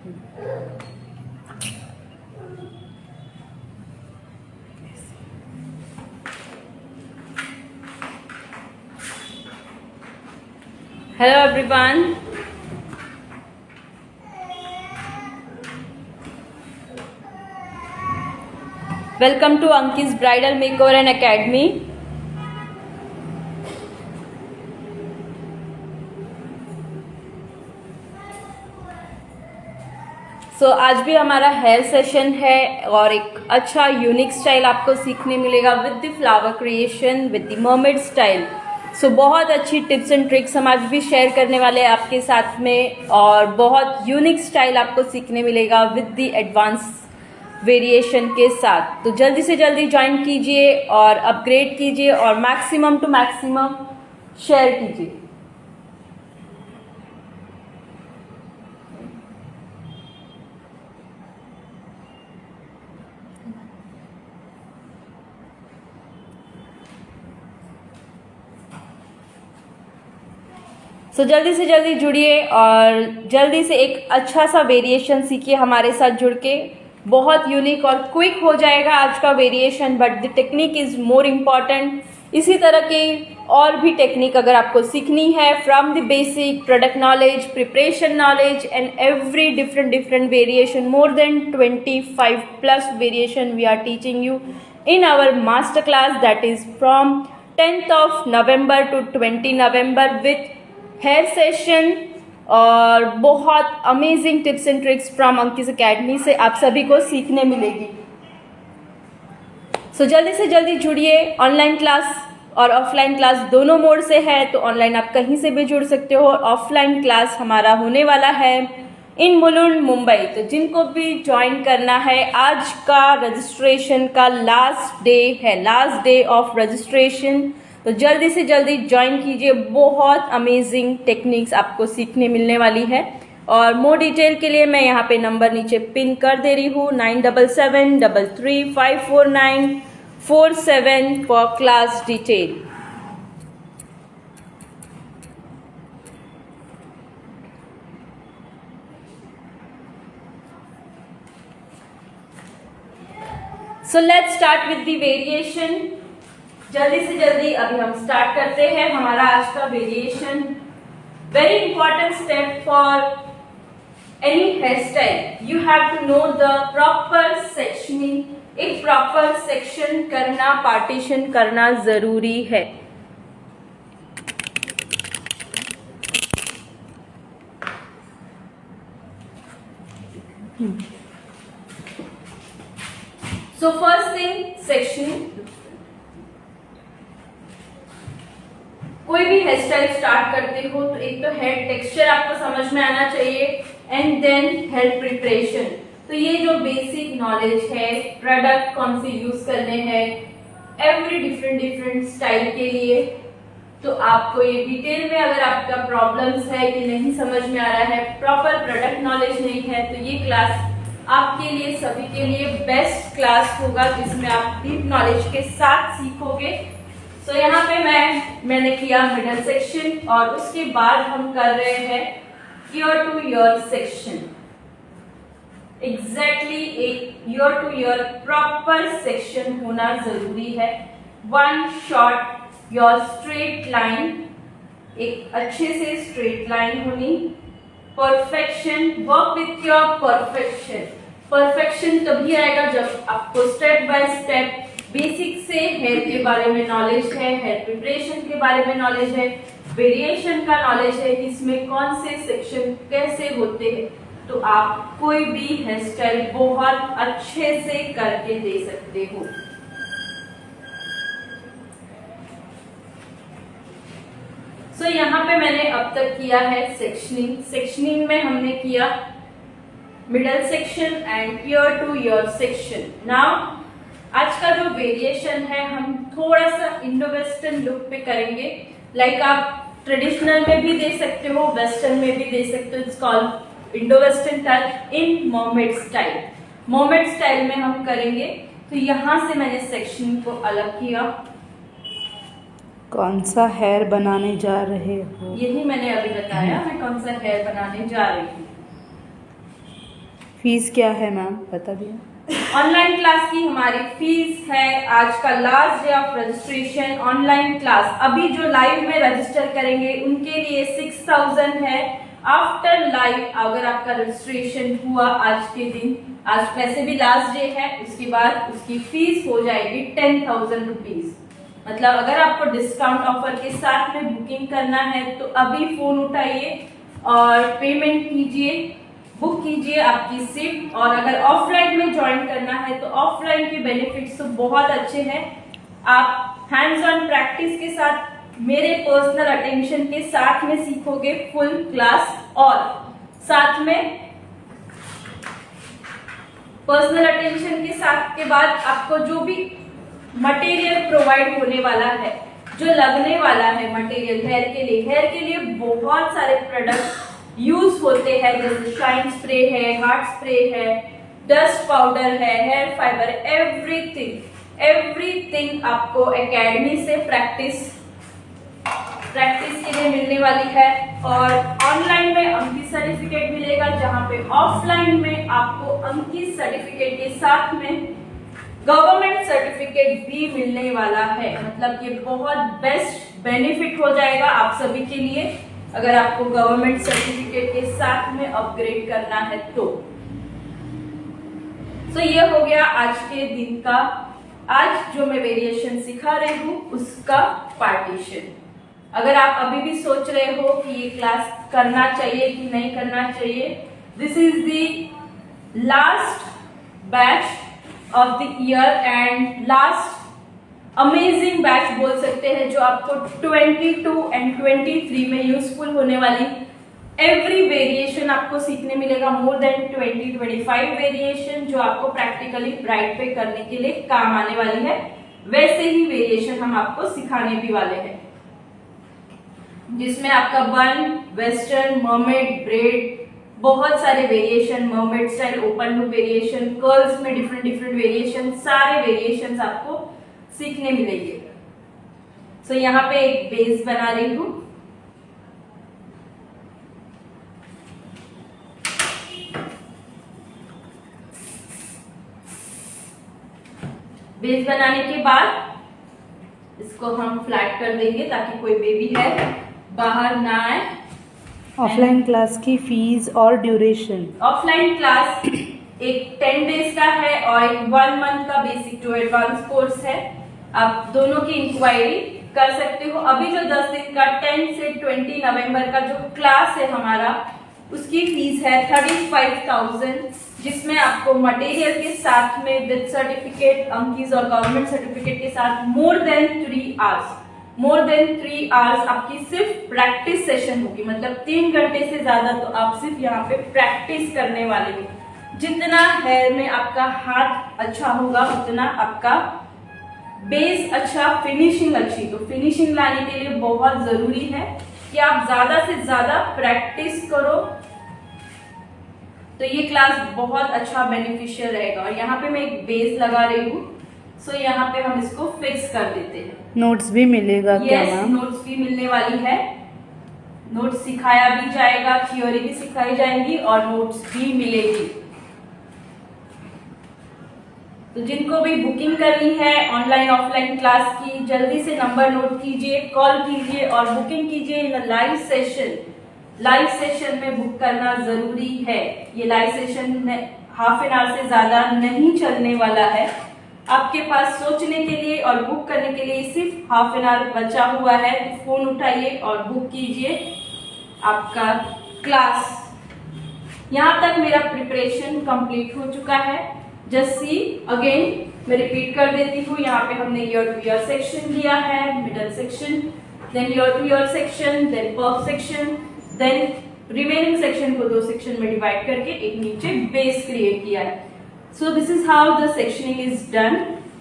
Hello everyone. Welcome to Anki's Bridal Makeover and Academy. आज भी हमारा हेयर सेशन है और एक अच्छा यूनिक स्टाइल आपको सीखने मिलेगा with the flower creation, with the mermaid style. बहुत अच्छी टिप्स एंड ट्रिक्स हम आज भी शेयर करने वाले हैं आपके साथ में, और बहुत यूनिक स्टाइल आपको सीखने मिलेगा विद द एडवांस वेरिएशन के साथ। तो जल्दी से जल्दी ज्वाइन कीजिए और अपग्रेड कीजिए और मैक्सिमम टू मैक्सिमम शेयर कीजिए। जल्दी से जल्दी जुड़िए और जल्दी से एक अच्छा सा वेरिएशन सीखिए हमारे साथ जुड़ के। बहुत यूनिक और क्विक हो जाएगा आज का variation, but the technique is more important. इसी तरह की और भी टेक्निक अगर आपको सीखनी है from the basic product knowledge, preparation knowledge and every different variation, more than 25+ variation we are teaching you in our master class, that is from 10th of November to 20 November with hair session और बहुत amazing tips and tricks from Ankis academy से आप सभी को सीखने मिलेगी। जल्दी से जल्दी जुड़िए। ऑनलाइन क्लास और ऑफलाइन क्लास दोनों मोड से है, तो ऑनलाइन आप कहीं से भी जुड़ सकते हो। ऑफलाइन क्लास हमारा होने वाला है इन मुलुंड, मुंबई। तो जिनको भी ज्वाइन करना है, आज का रजिस्ट्रेशन का लास्ट डे है, लास्ट डे ऑफ रजिस्ट्रेशन। तो जल्दी से जल्दी ज्वाइन कीजिए। बहुत अमेजिंग टेक्निक्स आपको सीखने मिलने वाली है। और मोर डिटेल के लिए मैं यहाँ पे नंबर नीचे पिन कर दे रही हूँ, 9773354947 for class detail. Let's start with the variation. जल्दी से जल्दी अभी हम स्टार्ट करते हैं हमारा आज का variation. Very important step for any hair style, you have to know the proper sectioning. एक प्रॉपर सेक्शन करना, पार्टीशन करना जरूरी है। First thing, sectioning. कोई भी हेयर स्टाइल स्टार्ट करते हो तो एक तो हेयर टेक्सचर आपको समझ में आना चाहिए एंड देन हेयर प्रिपरेशन। तो ये जो बेसिक नॉलेज है, प्रोडक्ट कौन से यूज करने हैं एवरी डिफरेंट स्टाइल के लिए, तो आपको ये डिटेल में अगर आपका प्रॉब्लम्स है कि नहीं समझ में आ रहा है, प्रॉपर प्रोडक्ट नॉलेज नहीं है, तो ये क्लास आपके लिए, सभी के लिए बेस्ट क्लास होगा जिसमें आप डीप नॉलेज के साथ सीखोगे। यहाँ पे मैंने किया मिडल सेक्शन और उसके बाद हम कर रहे हैं ear to ear section. Exactly एक ear to ear proper section होना जरूरी है। One shot your straight line, एक अच्छे से स्ट्रेट लाइन होनी। Perfection, work with your perfection. Perfection तभी आएगा जब आपको स्टेप बाय स्टेप बेसिक से हेयर के बारे में नॉलेज है, हेयर प्रिपरेशन के बारे में नॉलेज है, वेरिएशन का नॉलेज है, इसमें कौन से सेक्शन कैसे होते हैं, तो आप कोई भी हेयर स्टाइल बहुत अच्छे से करके दे सकते हो। यहाँ पे मैंने अब तक किया है सेक्शनिंग। सेक्शनिंग में हमने किया middle section and year to ear section. Now आज का जो वेरिएशन है हम थोड़ा सा इंडो वेस्टर्न लुक पे करेंगे। लाइक आप ट्रेडिशनल में भी दे सकते हो, वेस्टर्न में भी दे सकते हो। It's called Indo western touch in mermaid style. Mermaid style में हम करेंगे। तो यहाँ से मैंने सेक्शन को अलग किया। कौन सा हेयर बनाने जा रहे हो? यही मैंने अभी बताया, मैं कौन सा हेयर बनाने जा रही हूँ। फीस क्या है मैम, बता दिया। ऑनलाइन क्लास की हमारी फीस है, आज का last day of registration online class, अभी जो लाइव में रजिस्टर करेंगे उनके लिए 6000 है। आफ्टर लाइव अगर आपका रजिस्ट्रेशन हुआ आज के दिन, आज वैसे भी लास्ट डे है, उसके बाद उसकी फीस हो जाएगी 10,000 रुपीज। मतलब अगर आपको डिस्काउंट ऑफर के साथ में बुकिंग करना है तो अभी फोन उठाइए और पेमेंट कीजिए, बुक कीजिए आपकी सीट। और अगर ऑफलाइन में ज्वाइन करना है तो ऑफलाइन के बेनिफिट्स तो बहुत अच्छे हैं। आप हैंड्स ऑन प्रैक्टिस के साथ मेरे पर्सनल अटेंशन के साथ में सीखोगे फुल क्लास, और साथ में पर्सनल अटेंशन के साथ के बाद आपको जो भी मटेरियल प्रोवाइड होने वाला है, जो लगने वाला है मटेरियल हेयर के लिए बहुत सारे प्रोडक्ट यूज होते हैं, जैसे शाइन स्प्रे है, हार्ट स्प्रे है, डस्ट पाउडर है, हेयर फाइबर, एवरीथिंग आपको एकेडमी से प्रैक्टिस के लिए मिलने वाली है। और ऑनलाइन में अंकित सर्टिफिकेट मिलेगा, जहां पे ऑफलाइन में आपको अंकित सर्टिफिकेट के साथ में गवर्नमेंट सर्टिफिकेट भी मिलने वाला है। मतलब ये बहुत बेस्ट बेनिफिट हो जाएगा आप सभी के लिए अगर आपको गवर्नमेंट सर्टिफिकेट के साथ में अपग्रेड करना है तो। ये हो गया आज के दिन का, आज जो मैं वेरिएशन सिखा रही हूँ उसका पार्टीशन। अगर आप अभी भी सोच रहे हो कि ये क्लास करना चाहिए कि नहीं करना चाहिए, this is the last batch of the year and last amazing batch बोल सकते हैं, जो आपको 22 एंड 23 में यूजफुल होने वाली एवरी वेरिएशन आपको सीखने मिलेगा। मोर देन 20-25 वेरिएशन जो आपको प्रैक्टिकली ब्राइट पे करने के लिए काम आने वाली है, वैसे ही वेरिएशन हम आपको सिखाने भी वाले हैं, जिसमें आपका बन, वेस्टर्न, मर्मेड, ब्रेड, बहुत सारे variation, mermaid style, open loop variation, curls में डिफरेंट वेरिएशन, सारे वेरिएशंस आपको सीखने मिलेंगे। यहाँ पे एक बेस बना रही हूं। बेस बनाने के बाद इसको हम फ्लैट कर देंगे ताकि कोई बेबी है बाहर ना आए। ऑफलाइन क्लास की फीस और ड्यूरेशन। ऑफलाइन क्लास एक 10 डेज का है और एक 1 मंथ का बेसिक टू एडवांस कोर्स है। आप दोनों की इंक्वायरी कर सकते हो। अभी जो 10 दिन का 10 से 20 नवंबर का जो क्लास है हमारा, उसकी फीस है 35,000, जिसमें आपको मटेरियल के साथ में विद सर्टिफिकेट, अंकीज और गवर्नमेंट सर्टिफिकेट के साथ मोर देन 3 आवर्स आपकी सिर्फ प्रैक्टिस सेशन होगी। मतलब 3 घंटे से ज्यादा तो आप सिर्फ यहाँ पे प्रैक्टिस करने वाले हो। जितना हेयर में आपका हाथ अच्छा होगा उतना आपका बेस अच्छा, फिनिशिंग अच्छी। तो फिनिशिंग लाने के लिए बहुत जरूरी है कि आप ज्यादा से ज्यादा प्रैक्टिस करो, तो ये क्लास बहुत अच्छा बेनिफिशियल रहेगा। और यहाँ पे मैं एक बेस लगा रही हूँ, यहाँ पे हम इसको फिक्स कर देते हैं। नोट्स भी मिलेगा क्या मैम? नोट्स भी मिलने वाली है। नोट्स सिखाया भी जाएगा, थ्योरी भी सिखाई जाएंगी और नोट्स भी मिलेगी। तो जिनको भी बुकिंग करनी है ऑनलाइन ऑफलाइन क्लास की, जल्दी से नंबर नोट कीजिए, कॉल कीजिए और बुकिंग कीजिए इन लाइव सेशन। लाइव सेशन में बुक करना जरूरी है। ये लाइव सेशन में हाफ एन आवर से ज्यादा नहीं चलने वाला है। आपके पास सोचने के लिए और बुक करने के लिए सिर्फ हाफ एन आवर बचा हुआ है। फोन उठाइए और बुक कीजिए आपका क्लास। यहाँ तक मेरा प्रिपरेशन कंप्लीट हो चुका है। जस्ट सी अगेन, मैं रिपीट कर देती हूँ। यहाँ पे हमने ईयर टू ईयर सेक्शन लिया है, middle section, then ear to ear section, then पर्फ सेक्शन, देन रिमेनिंग सेक्शन को 2 सेक्शन में डिवाइड करके एक नीचे बेस क्रिएट किया है। So this is how the sectioning is done.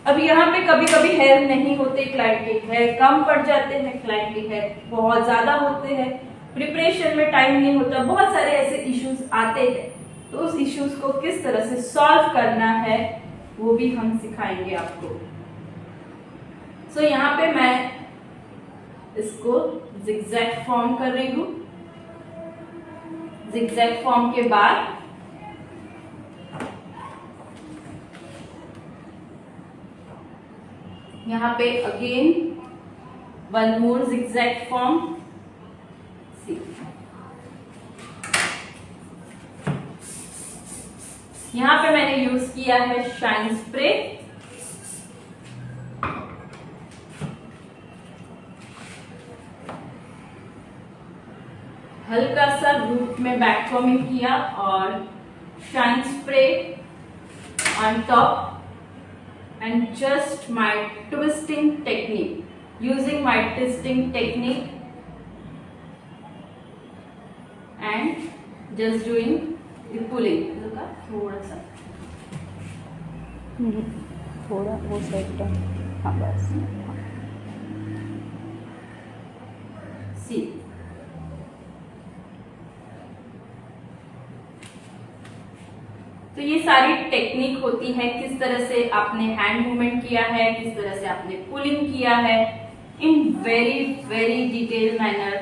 अब यहाँ पे कभी कभी हेयर नहीं होते, क्लाइंट के हेयर कम पड़ जाते हैं, क्लाइंट के हेयर बहुत ज्यादा होते हैं, प्रिपरेशन में टाइम नहीं होता, बहुत सारे ऐसे इश्यूज आते हैं। तो उस इश्यूज को किस तरह से सॉल्व करना है वो भी हम सिखाएंगे आपको। यहाँ पे मैं इसको जिगजैग फॉर्म कर रही हूँ। जिगजैग फॉर्म के बाद यहाँ पे again one more zigzag form. See यहाँ पे मैंने यूज किया है शाइन स्प्रे। हल्का सा रूट में बैक कॉमिंग किया और shine spray on top and just my twisting technique, using my twisting technique and just doing the pulling। लगा थोड़ा सा थोड़ा वो साइड का, हाँ बस। सी तो ये सारी टेक्निक होती है, किस तरह से आपने हैंड मूवमेंट किया है, किस तरह से आपने पुलिंग किया है। In very very detail manner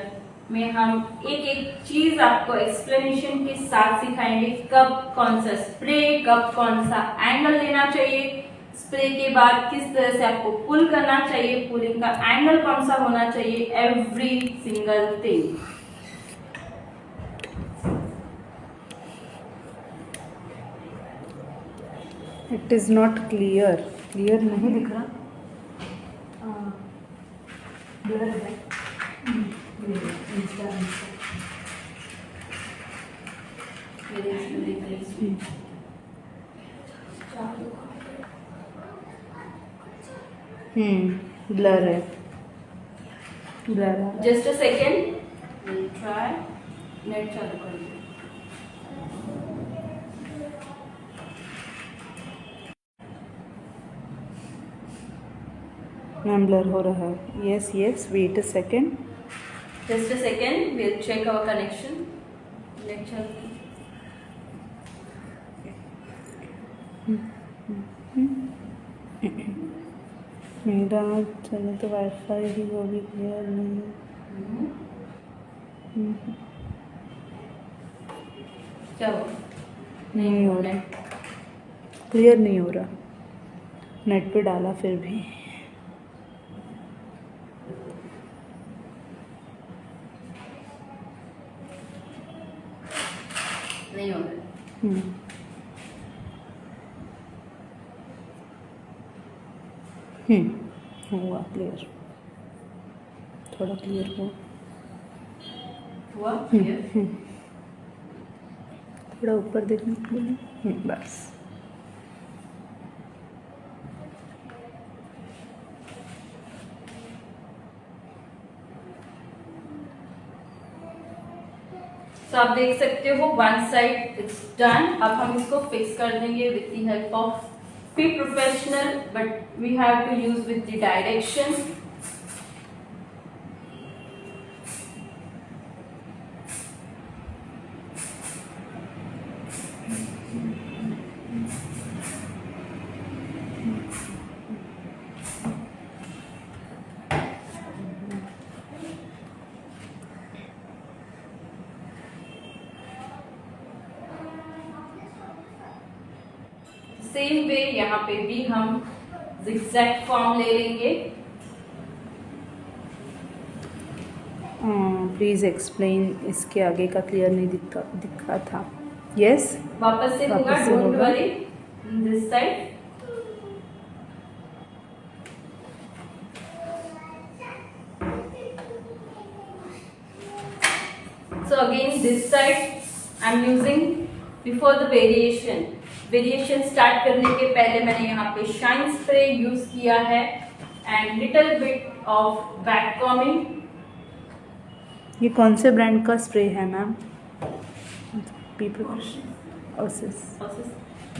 में हम एक एक चीज आपको एक्सप्लेनेशन के साथ सिखाएंगे। कब कौन सा स्प्रे, कब कौन सा एंगल लेना चाहिए, स्प्रे के बाद किस तरह से आपको पुल करना चाहिए, पुलिंग का एंगल कौन सा होना चाहिए, every single thing. It is not clear, clear नहीं दिख रहा। ब्लर है। ब्लर है, ब्लर है। Just a second, will try. Net चालू कर दो। मैम ब्लर हो रहा है। Yes yes, wait a second. Just a second, will check our connection. Net चालू। मेरा चलो तो वाईफाई ही, वो भी क्लियर नहीं। क्या हो? नहीं हो रहा, क्लियर नहीं हो रहा। नेट पे डाला फिर भी नहीं हो रहा। हुआ क्लियर, थोड़ा क्लियर हुआ क्लियर? थोड़ा ऊपर देखने को बोले। बस। तो आप देख सकते हो वन साइड इट्स डन। अब हम इसको फिक्स कर देंगे with the help of feet professional, but we have to use with the direction. Same way यहाँ पे भी हम zigzag फॉर्म ले लेंगे। प्लीज़ एक्सप्लेन, इसके आगे का क्लियर नहीं दिखा था। यस, वापस से होगा, वापस से डोंट होगा। Worry. This side so again this side I am using before the variation start करने के पहले मैंने यहाँ पे शाइन स्प्रे यूज किया है and little bit of back combing. ये कौन से ब्रांड का स्प्रे है मैम? पी प्रोफेशनल ऑसिस,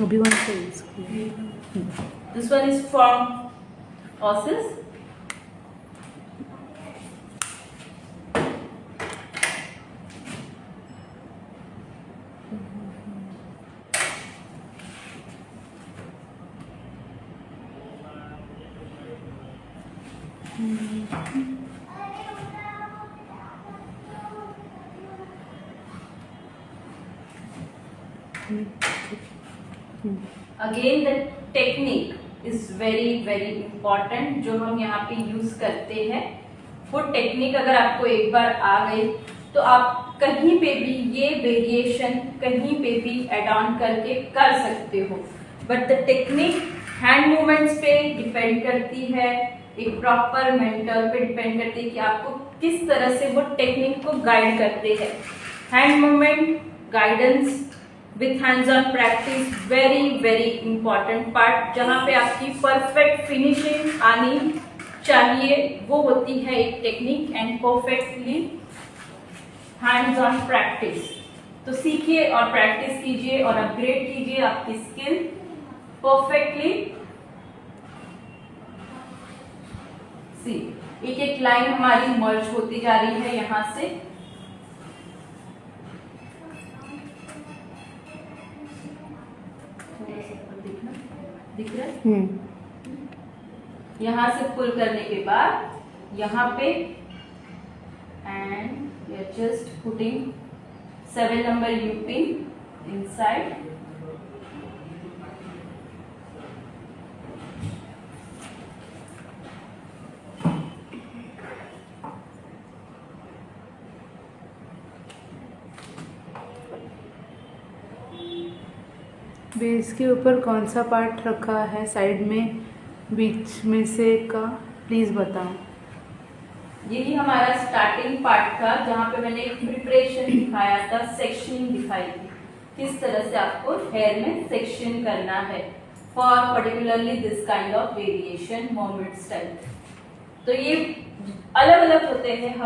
वो भी कौन सा यूज किया? This one is from oasis. Again the technique, is very very important, जो हम यहाँ पे यूज करते हैं। वो टेक्निक अगर आपको एक बार आ गई तो आप कहीं पे भी ये वेरिएशन कहीं पे भी एड ऑन करके कर सकते हो। But the technique hand movements पे डिपेंड करती है, एक प्रॉपर मेंटर पे डिपेंड करती है कि आपको किस तरह से वो टेक्निक को गाइड करते हैं। Hand movement guidance with hands on practice very very important part, जहां पे आपकी परफेक्ट फिनिशिंग आनी चाहिए, वो होती है एक technique and perfectly hands on practice. तो सीखिए और प्रैक्टिस कीजिए और अपग्रेड कीजिए आपकी स्किल परफेक्टली। सी एक एक लाइन हमारी मर्ज होती जा रही है यहां से। दिख रहा है? यहां से पुल करने के बाद यहाँ पे and we are just putting 7 number U pin inside. Base के ऊपर कौन सा पार्ट रखा है साइड में बीच में से का, प्लीज़ बताओ। यही हमारा स्टार्टिंग पार्ट था, जहाँ पे मैंने एक प्रिपरेशन दिखाया था, सेक्शनिंग दिखाई थी, किस तरह से आपको हेयर में सेक्शन करना है for particularly this kind of variation moment style. तो ये अलग अलग होते हैं,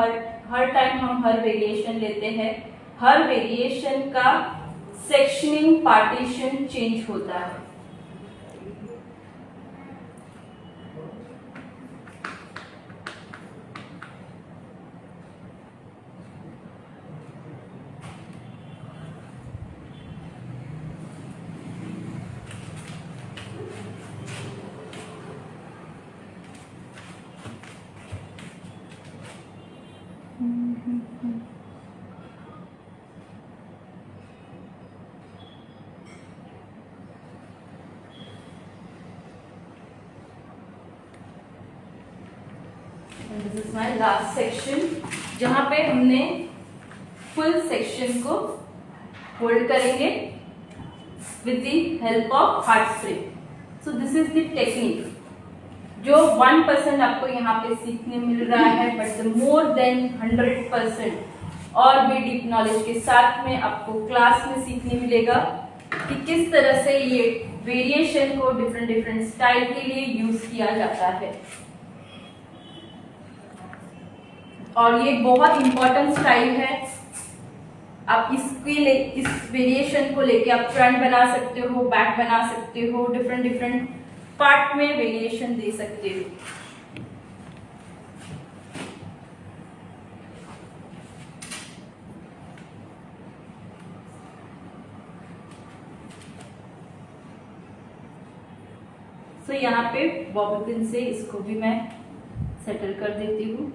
हर टाइम हम हर वेरिएशन लेते हैं, हर वेरिएशन का सेक्शनिंग पार्टीशन चेंज होता है। This is my last section, जहां पे हमने फुल सेक्शन को होल्ड करेंगे with the help of heart spray. So this is the technique जो 1% आपको यहाँ पे सीखने मिल रहा है, बट द मोर देन 100% और भी डीप नॉलेज के साथ में आपको क्लास में सीखने मिलेगा कि किस तरह से ये वेरिएशन को डिफरेंट डिफरेंट स्टाइल के लिए यूज किया जाता है। और ये बहुत इंपॉर्टेंट स्टाइल है, आप इस वेरिएशन को लेके आप फ्रंट बना सकते हो, बैक बना सकते हो, डिफरेंट डिफरेंट पार्ट में वेरिएशन दे सकते हो। सो यहाँ पे बॉबी पिन से इसको भी मैं सेटल कर देती हूँ।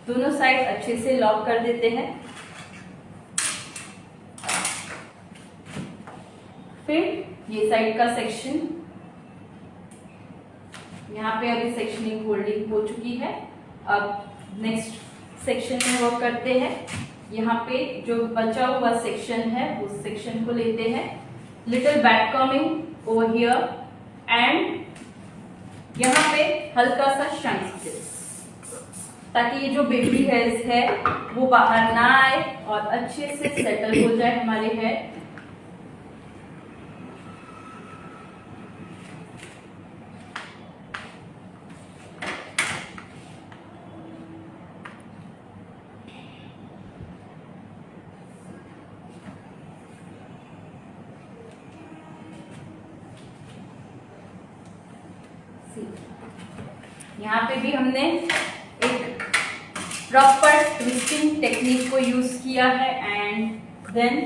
दोनों साइड अच्छे से लॉक कर देते हैं। फिर ये साइड का सेक्शन, यहाँ पे अभी सेक्शनिंग होल्डिंग हो चुकी है। अब नेक्स्ट सेक्शन में वर्क करते हैं। यहाँ पे जो बचा हुआ सेक्शन है उस सेक्शन को लेते हैं, little back coming over here and यहाँ पे हल्का सा शाइन स्टिच, ताकि ये जो बेबी हेयर्स है वो बाहर ना आए और अच्छे से सेटल हो जाए हमारे हेयर। यहाँ पे भी हमने एक प्रॉपर ट्विस्टिंग टेक्निक को यूज किया है एंड देन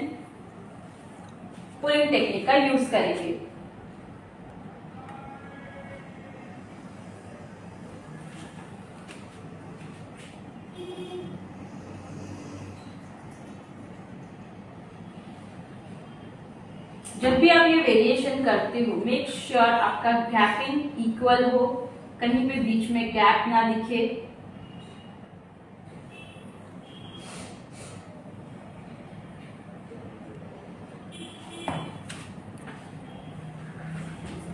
पुलिंग टेक्निक का यूज करेंगे। जब भी आप ये वेरिएशन करते हो मेक श्योर आपका गैपिंग इक्वल हो, कहीं पे बीच में गैप ना दिखे।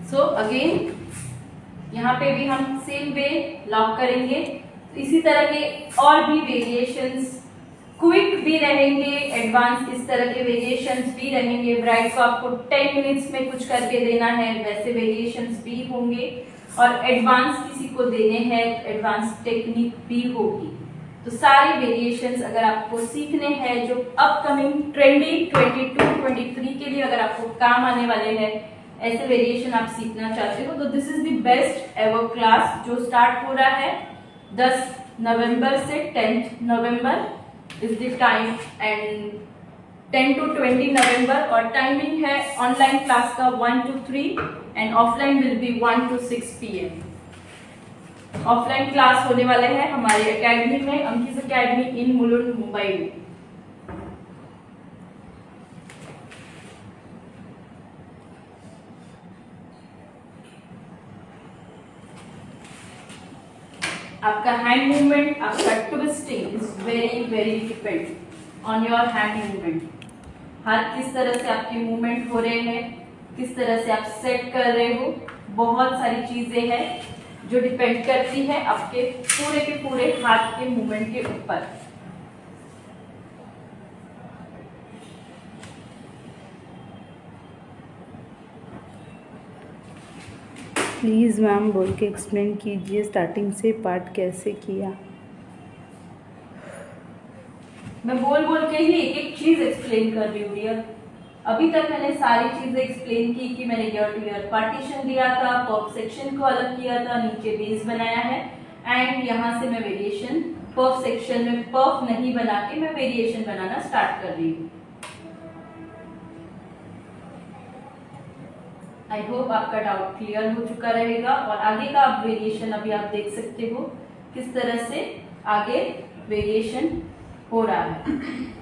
सो अगेन यहाँ पे भी हम सेम वे लॉक करेंगे। तो इसी तरह के और भी वेरिएशंस क्विक भी रहेंगे, एडवांस इस तरह के वेरिएशंस भी रहेंगे। ब्राइड को आपको 10 मिनट्स में कुछ करके देना है वैसे वेरिएशंस भी होंगे, और एडवांस किसी को देने हैं एडवांस टेक्निक भी होगी। तो सारे वेरिएशंस अगर आपको सीखने हैं जो अपकमिंग ट्रेंडिंग 22-23 के लिए अगर आपको काम आने वाले हैं, ऐसे वेरिएशन आप सीखना चाहते हो, तो this is the best ever class जो स्टार्ट हो रहा है 10 नवंबर से 10 November is the time, and 10 to 20 नवंबर, और टाइमिंग है ऑनलाइन क्लास का 1 to 3 and offline will be 1 to 6 PM। Offline class होने वाले हैं हमारे एकेडमी में, अंकिस एकेडमी इन मुलुंड मुंबई में। आपका हैंड मूवमेंट, आपका twisting is very very depend on your hand movement. हाथ किस तरह से आपके मूवमेंट हो रहे हैं, किस तरह से आप सेट कर रहे हो, बहुत सारी चीजें हैं जो डिपेंड करती है आपके पूरे के पूरे हाथ के मूवमेंट के ऊपर। प्लीज़ मैम बोल के एक्सप्लेन कीजिए स्टार्टिंग से पार्ट कैसे किया। मैं बोल बोल के ही एक एक चीज एक्सप्लेन कर रही हूँ डियर। अभी तक मैंने सारी चीजें एक्सप्लेन की कि मैंने ईयर टू ईयर पार्टीशन दिया था, पफ सेक्शन को अलग किया था, नीचे बेस बनाया है, एंड यहाँ से मैं वेरिएशन पफ सेक्शन में पफ नहीं बना के मैं वेरिएशन बनाना स्टार्ट कर रही हूँ। आई होप आपका डाउट क्लियर हो चुका रहेगा, और आगे का आप वेरिएशन अभी आप देख सकते हो किस तरह से आगे वेरिएशन हो रहा है।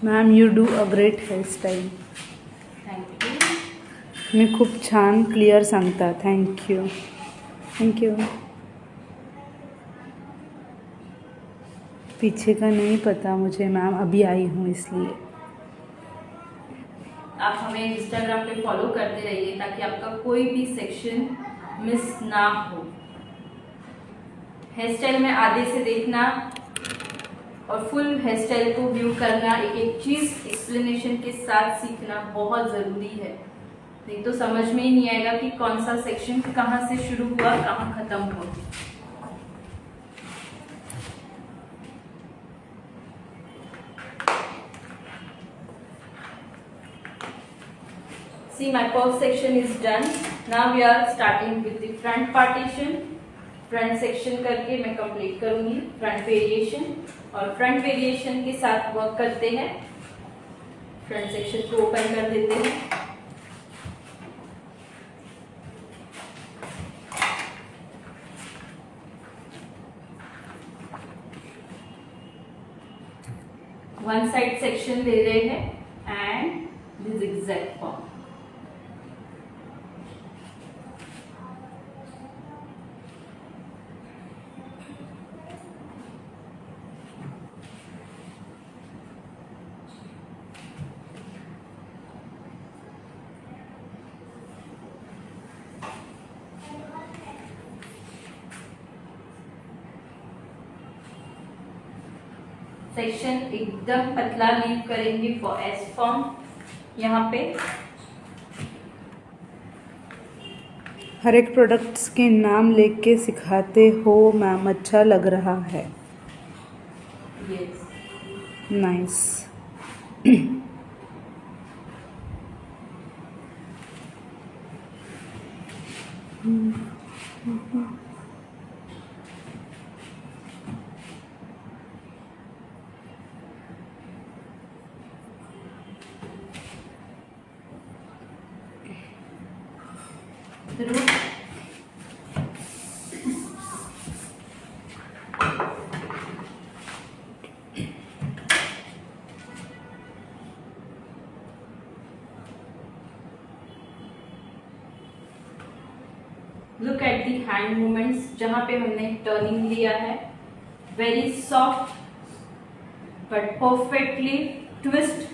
Ma'am you do a great hairstyle. Thank you. तुम्ही खूप छान क्लिअर सांगता. Thank you thank you. पीछे का नहीं पता मुझे मैम, अभी आई हूँ इसलिए. आप हमें इंस्टाग्राम पे फॉलो करते रहिए ताकि आपका कोई भी सेक्शन मिस ना हो। हेयर स्टाइल में आधे से देखना और फुल हेयर स्टाइल को व्यू करना, एक एक चीज एक्सप्लेनेशन के साथ सीखना बहुत जरूरी है। नहीं तो समझ में ही नहीं आएगा कि कौन सा सेक्शन कहाँ से शुरू हुआ कहाँ खत्म हुआ। See, my perf section is done. Now we are starting with the front partition. Front section करके मैं कंप्लीट करूंगी फ्रंट वेरिएशन, और फ्रंट वेरिएशन के साथ वर्क करते हैं। फ्रंट सेक्शन को ओपन कर देते हैं। वन साइड सेक्शन दे रहे हैं and this exact form. Section एकदम पतला लीव करेंगे फॉर एस फॉर्म। यहाँ पे हर एक प्रोडक्ट्स के नाम लिख के सिखाते हो मैम, अच्छा लग रहा है। Yes, nice. जरूर। Look at the hand movements, जहां पे हमने टर्निंग लिया है, very soft but perfectly twist.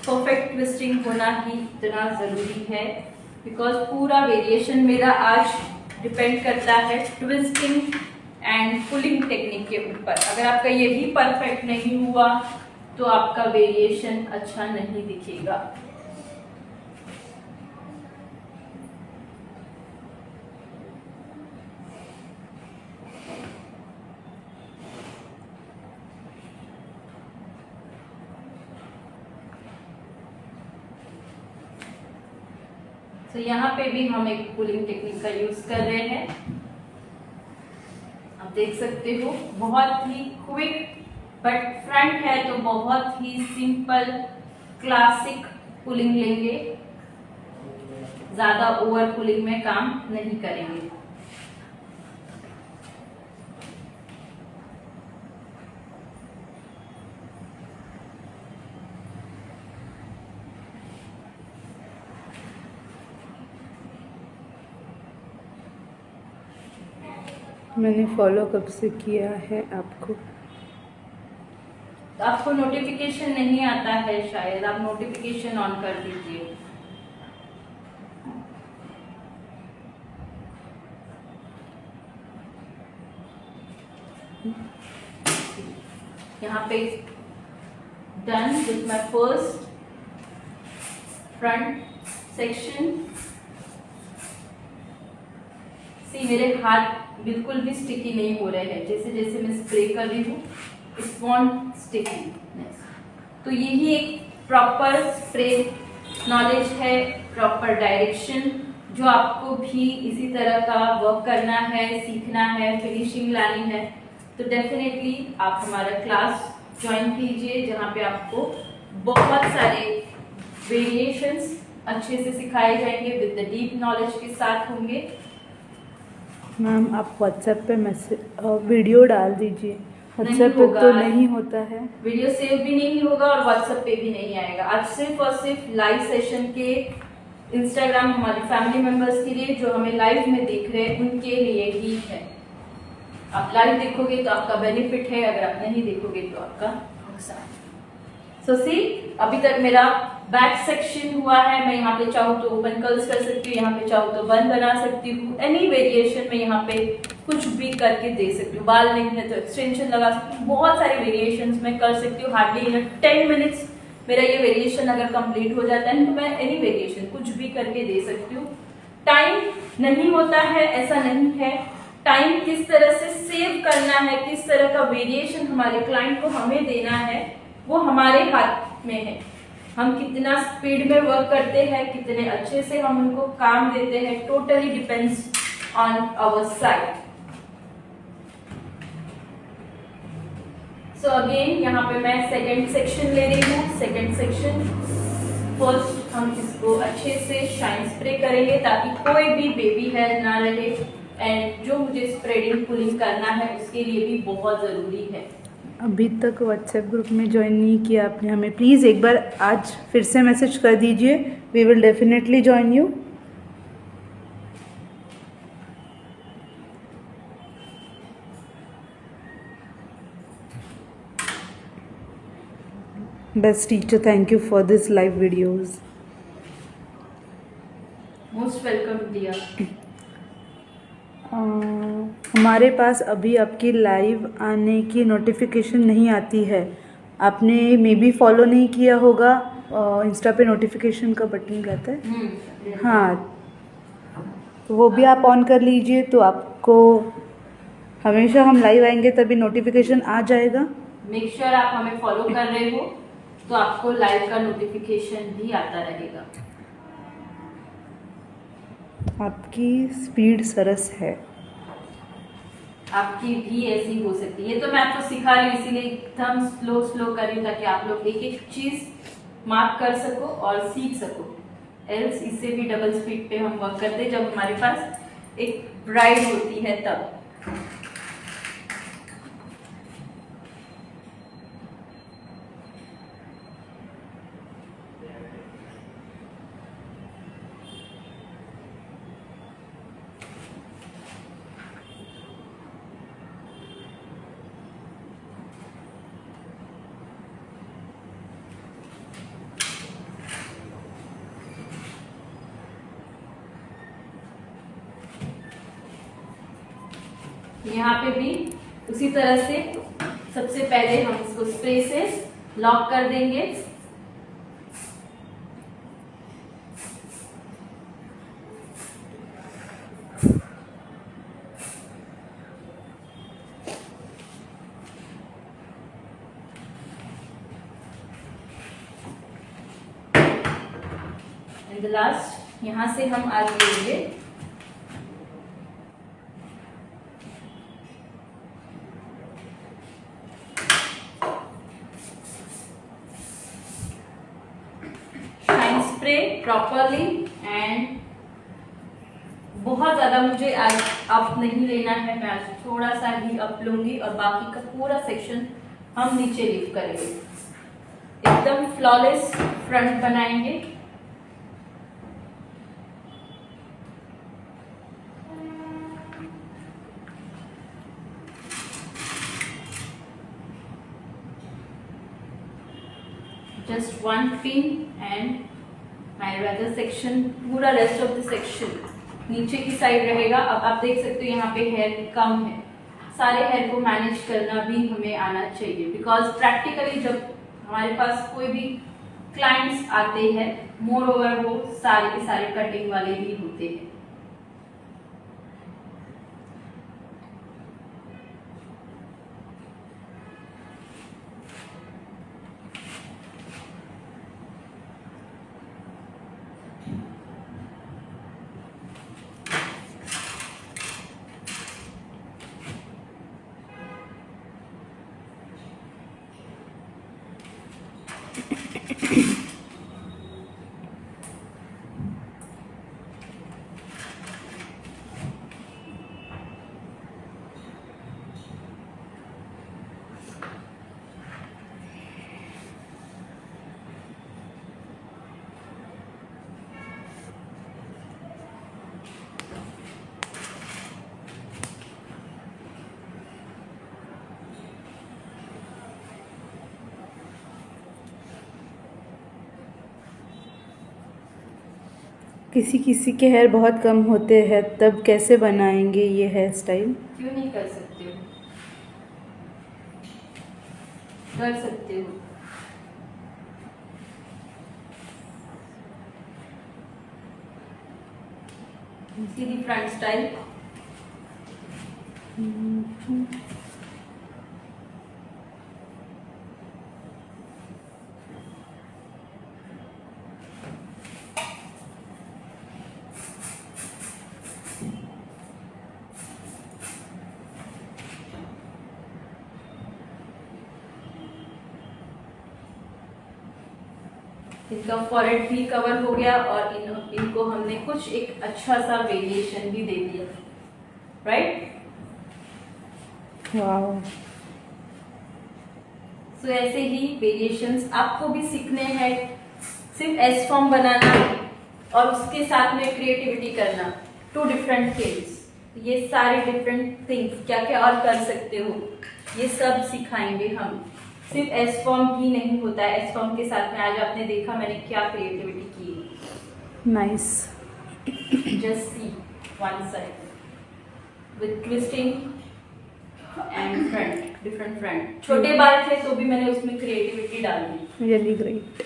Perfect twisting होना ही इतना जरूरी है, बिकॉज पूरा वेरिएशन मेरा आज डिपेंड करता है ट्विस्टिंग एंड पुलिंग टेक्निक के ऊपर। अगर आपका ये भी परफेक्ट नहीं हुआ तो आपका वेरिएशन अच्छा नहीं दिखेगा। तो यहाँ पे भी हम एक पुलिंग टेक्निक का यूज कर रहे हैं। आप देख सकते हो, बहुत ही क्विक, बट फ्रंट है तो बहुत ही सिंपल क्लासिक पुलिंग लेंगे, ज्यादा ओवर पुलिंग में काम नहीं करेंगे। मैंने फॉलो कब से किया है आपको? आपको नोटिफिकेशन नहीं आता है शायद, आप नोटिफिकेशन ऑन कर दीजिए। यहाँ पे done with my first front section. See, मेरे हाथ बिल्कुल भी स्टिकी नहीं हो रहे हैं। जैसे जैसे मैं स्प्रे कर रही हूँ, इट्स वॉन्ट स्टिकीनेस। तो यही एक प्रॉपर स्प्रे नॉलेज है, प्रॉपर डायरेक्शन, जो आपको भी इसी तरह का वर्क करना है, सीखना है, फिनिशिंग लानी है, तो डेफिनेटली आप हमारा क्लास ज्वाइन कीजिए, जहाँ पे आपको बहुत सारे वेरिएशंस अच्छे से सिखाए जाएंगे, विद द डीप नॉलेज के साथ होंगे। मैम आप व्हाट्सएप पे मैसेज वीडियो डाल दीजिए। व्हाट्सएप पे तो नहीं होता है, वीडियो सेव भी नहीं होगा और व्हाट्सएप पे भी नहीं आएगा। आज सिर्फ और सिर्फ लाइव सेशन के इंस्टाग्राम हमारे फैमिली मेंबर्स के लिए, जो हमें लाइव में देख रहे हैं, उनके लिए ही है। आप लाइव देखोगे तो आपका बेनिफिट है, अगर आप नहीं देखोगे तो आपका नुकसान। सो सी, अभी तक मेरा बैक सेक्शन हुआ है। मैं यहाँ पे चाहूँ तो ओपन कर्ल्स कर सकती हूँ, यहाँ पे चाहूँ तो बन बना सकती हूँ, एनी वेरिएशन में यहाँ पे कुछ भी करके दे सकती हूँ। बाल नहीं है तो एक्सटेंशन लगा सकती हूँ, बहुत सारे वेरिएशंस मैं कर सकती हूँ। हार्डली इन 10 मिनट्स मेरा ये वेरिएशन अगर कंप्लीट हो जाता है तो मैं एनी वेरिएशन कुछ भी करके दे सकती हूँ। टाइम नहीं होता है, ऐसा नहीं है। टाइम किस तरह से सेव करना है, किस तरह का वेरिएशन हमारे क्लाइंट को हमें देना है, वो हमारे हाथ में है। हम कितना स्पीड में वर्क करते हैं, कितने अच्छे से हम उनको काम देते हैं, totally depends on our side. So again यहाँ पे मैं सेकंड सेक्शन ले रही हूँ। सेकंड सेक्शन फर्स्ट हम इसको अच्छे से शाइन स्प्रे करेंगे ताकि कोई भी बेबी हेयर ना रहे, एंड जो मुझे स्प्रेडिंग पुलिंग करना है उसके लिए भी बहुत ज़रूरी है। अभी तक व्हाट्सएप ग्रुप में ज्वाइन नहीं किया आपने हमें, प्लीज़ एक बार आज फिर से मैसेज कर दीजिए। We will definitely join you. Best teacher, thank you for this live videos. Most welcome dear. हमारे पास अभी आपकी लाइव आने की नोटिफिकेशन नहीं आती है। आपने मे बी फॉलो नहीं किया होगा। इंस्टा पे नोटिफिकेशन का बटन रहता है। हाँ, तो वो भी आप ऑन कर लीजिए, तो आपको हमेशा हम लाइव आएंगे तभी नोटिफिकेशन आ जाएगा। मेक श्योर आप हमें फॉलो कर रहे हो तो आपको लाइव का नोटिफिकेशन भी आता रहेगा। आपकी स्पीड सरस है। आपकी भी ऐसी हो सकती है। ये तो मैं आपको सिखा रही हूँ, इसीलिए एकदम स्लो स्लो कर रही हूँ ताकि आप लोग एक एक चीज मार्क कर सको और सीख सको। एल्स इससे भी डबल स्पीड पे हम वर्क करते हैं जब हमारे पास एक ब्राइड होती है तब। यहाँ पे भी उसी तरह से सबसे पहले हम इसको स्प्रे से लॉक कर देंगे। एंड द लास्ट यहाँ से हम आगे लेंगे स्प्रे प्रॉपरली। एंड बहुत ज्यादा मुझे आज अप नहीं लेना है, मैं आज थोड़ा सा ही अप लूंगी और बाकी का पूरा सेक्शन हम नीचे लिफ्ट करेंगे। एकदम फ्लॉलेस फ्रंट बनाएंगे। Just one pin and my other section, पूरा रेस्ट ऑफ द सेक्शन नीचे की साइड रहेगा। अब आप देख सकते हो यहाँ पे हेयर कम है, सारे हेयर को मैनेज करना भी हमें आना चाहिए। बिकॉज प्रैक्टिकली जब हमारे पास कोई भी क्लाइंट्स आते हैं, मोर ओवर वो सारे के सारे कटिंग वाले भी होते हैं। किसी किसी के हेयर बहुत कम होते हैं, तब कैसे बनाएंगे ये हेयर स्टाइल? क्यों नहीं कर सकते हो, कर सकते हो। सीधी फ्रंट स्टाइल। इनका फॉरहेड भी कवर हो गया और इनको हमने कुछ एक अच्छा सा वेरिएशन भी दे दिया, राइट? वाओ। सो ऐसे ही वेरिएशंस आपको भी सीखने हैं। सिर्फ एस फॉर्म बनाना और उसके साथ में क्रिएटिविटी करना, टू डिफरेंट थिंग्स। ये सारे डिफरेंट थिंग्स क्या क्या और कर सकते हो, ये सब सिखाएंगे हम। सिर्फ एस फॉर्म ही नहीं होता है, एस फॉर्म के साथ में आज आपने देखा मैंने क्या क्रिएटिविटी की। Nice. Just see one side. With twisting and front, different front. छोटे बाल थे तो भी मैंने उसमें क्रिएटिविटी डाल दी। Really great,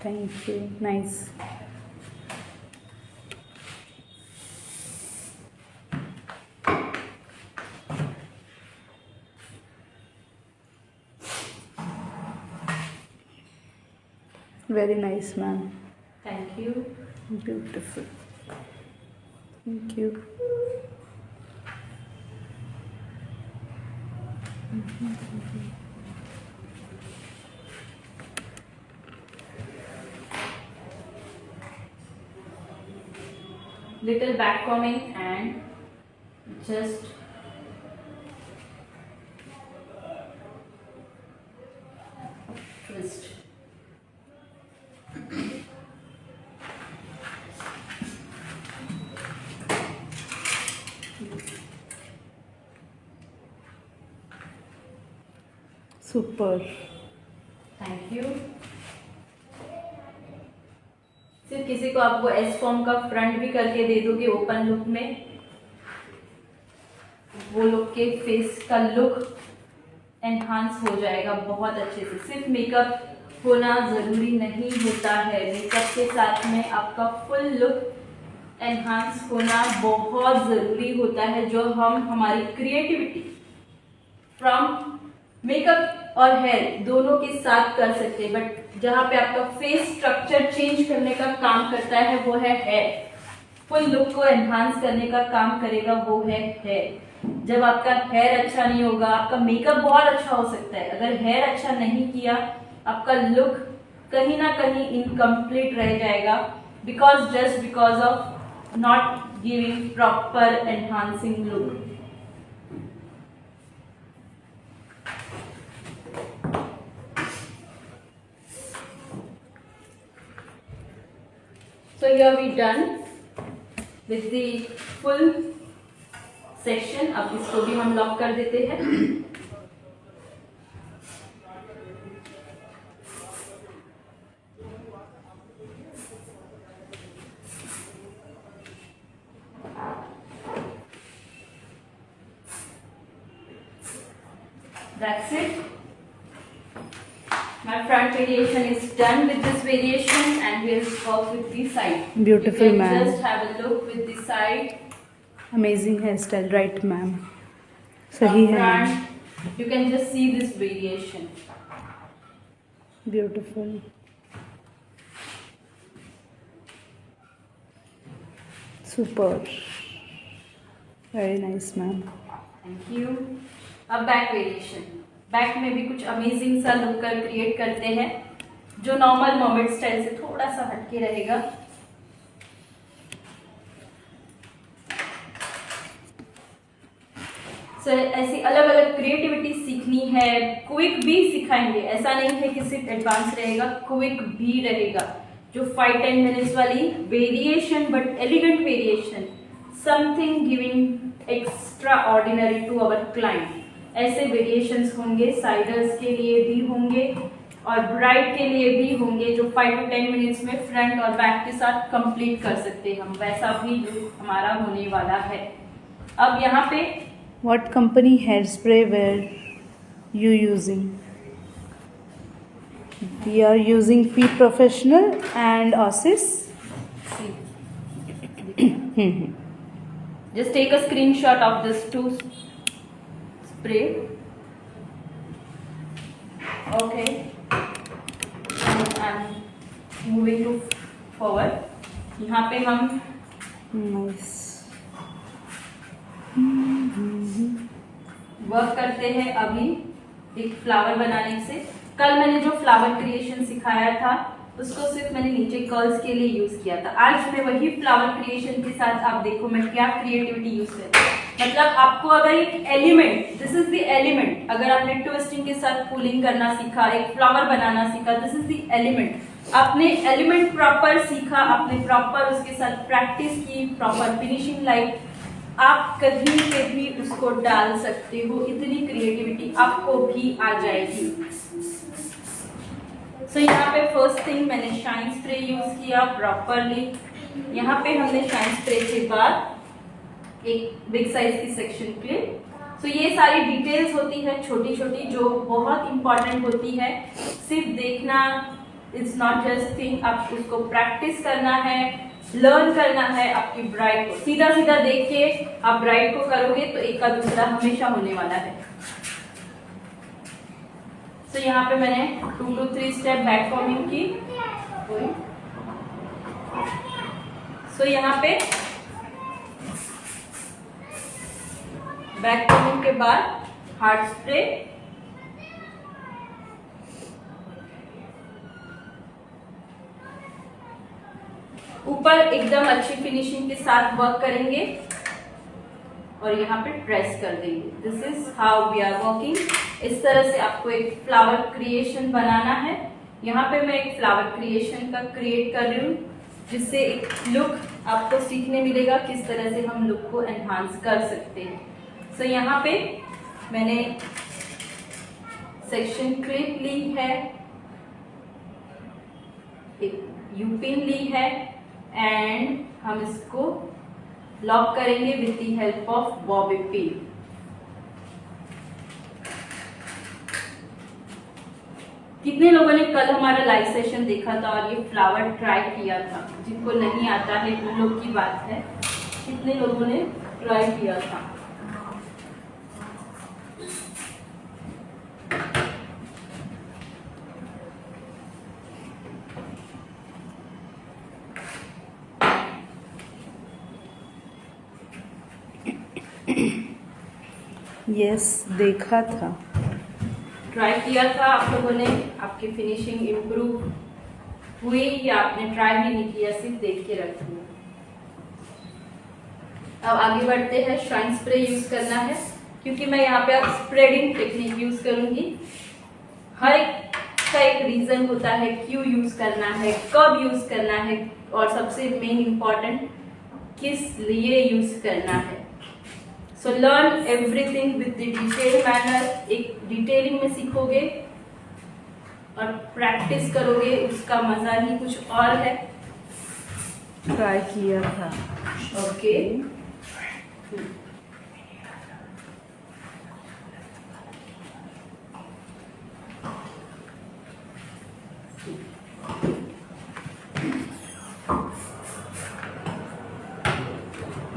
thank you, nice. Very nice ma'am, thank you. Beautiful, thank you. Little back combing and just twist. Super, thank you. सिर्फ किसी को आपको एस फॉर्म का फ्रंट भी करके दे दोगे ओपन लुक में, वो लोग के फेस का लुक एनहांस हो जाएगा बहुत अच्छे से। सिर्फ मेकअप होना जरूरी नहीं होता है, मेकअप के साथ में आपका फुल लुक एनहांस होना बहुत जरूरी होता है, जो हम हमारी क्रिएटिविटी फ्रॉम मेकअप और हेयर दोनों के साथ कर सकते हैं। बट जहाँ पे आपका फेस स्ट्रक्चर चेंज करने का काम करता है वो है हेयर, फुल लुक को एनहांस करने का काम करेगा वो है हेयर। जब आपका हेयर अच्छा नहीं होगा, आपका मेकअप बहुत अच्छा हो सकता है, अगर हेयर अच्छा नहीं किया आपका लुक कहीं ना कहीं इनकम्प्लीट रह जाएगा, just because of not giving proper enhancing look. So here we done with the full section। अब इसको भी हम लॉक कर देते हैं। That's it. My front variation is done with this variation and we'll work with the side. Beautiful, you can ma'am. Just have a look with the side. Amazing hair style, right ma'am, सही है ma'am, Front, you can just see this variation. Beautiful, super, very nice ma'am. Thank you. अब back variation, back में भी कुछ amazing सा look create करते हैं जो नॉर्मल मॉमेंट स्टाइल से थोड़ा सा हटके रहेगा। सो ऐसी अलग अलग क्रिएटिविटी सीखनी है, क्विक भी सिखाएंगे, ऐसा नहीं है कि सिर्फ एडवांस रहेगा, क्विक भी रहेगा। जो 5-10 मिनट्स वाली variation but elegant variation, something giving extraordinary to our client, ऐसे वेरिएशंस होंगे, साइडर्स के लिए भी होंगे और ब्राइड के लिए भी होंगे, जो 5 to 10 मिनट्स में फ्रंट और बैक के साथ कंप्लीट कर सकते हैं हम, वैसा भी लुक हमारा होने वाला है। अब यहाँ पे What company hairspray were you using? We are using P Professional and Osis. just take a screenshot of this two spray. Okay, and I'm moving to forward. यहाँ पे हम Nice. वर्क करते हैं अभी एक फ्लावर बनाने से। कल मैंने जो फ्लावर क्रिएशन सिखाया था उसको सिर्फ मैंने नीचे कर्ल्स के लिए यूज किया था। आज मैं वही फ्लावर क्रिएशन के साथ, आप देखो मैं क्या क्रिएटिविटी यूज करती हूँ। मतलब आपको अगर एक element, this is the element, अगर आपने ट्विस्टिंग के साथ पुलिंग करना सीखा, एक फ्लावर बनाना सीखा, दिस इज द एलिमेंट। आपने एलिमेंट प्रॉपर सीखा, आपने प्रॉपर उसके साथ प्रैक्टिस की, प्रॉपर फिनिशिंग लाई, आप कहीं पे भी उसको डाल सकते हो, इतनी क्रिएटिविटी आपको भी आ जाएगी। सो यहाँ पे फर्स्ट थिंग मैंने शाइन स्प्रे यूज किया प्रॉपरली, यहाँ पे हमने शाइन स्प्रे के बाद एक बिग साइज की सेक्शन क्लिप। तो ये सारी डिटेल्स होती है छोटी छोटी जो बहुत इंपॉर्टेंट होती है। सिर्फ देखना इट्स नॉट जस्ट थिंग, आप उसको प्रैक्टिस करना है, लर्न करना है। आपकी ब्राइड को सीधा सीधा देख के आप ब्राइड को करोगे तो एक का दूसरा हमेशा होने वाला है। तो यहाँ पे मैंने 2 to 3 स्टेप बैक फॉर्मिंग की। सो यहाँ पे बैक फॉर्मिंग के बाद हार्ड स्प्रे, ऊपर एकदम अच्छी फिनिशिंग के साथ वर्क करेंगे और यहाँ पे प्रेस कर देंगे। This is how we are working. इस तरह से आपको एक फ्लावर क्रिएशन बनाना है। यहाँ पे मैं एक फ्लावर क्रिएशन का क्रिएट कर रही हूँ जिससे एक लुक आपको सीखने मिलेगा किस तरह से हम लुक को एनहांस कर सकते हैं। सो यहाँ पे मैंने सेक्शन क्लिप ली है, एक यू पिन ली है एंड हम इसको लॉक करेंगे with the help of bobby pin. कितने लोगों ने कल हमारा लाइव सेशन देखा था और ये फ्लावर ट्राई किया था? जिनको नहीं आता है उन लोग की बात है, कितने लोगों ने ट्राई किया था? यस, देखा था, ट्राई किया था आप लोगों ने। आपकी फिनिशिंग इम्प्रूव हुई या आपने ट्राई भी नहीं किया, सिर्फ देख के रख दिया? अब आगे बढ़ते हैं। शाइन स्प्रे यूज करना है क्योंकि मैं यहाँ पे अब स्प्रेडिंग टेक्निक यूज करूंगी। हर एक का एक रीजन होता है क्यों यूज करना है, कब यूज करना है और सबसे मेन इंपॉर्टेंट किस लिए यूज करना है। So learn everything with the detail manner. एक डिटेलिंग में सीखोगे और प्रैक्टिस करोगे, उसका मजा ही कुछ और है। ट्राई किया था। ओके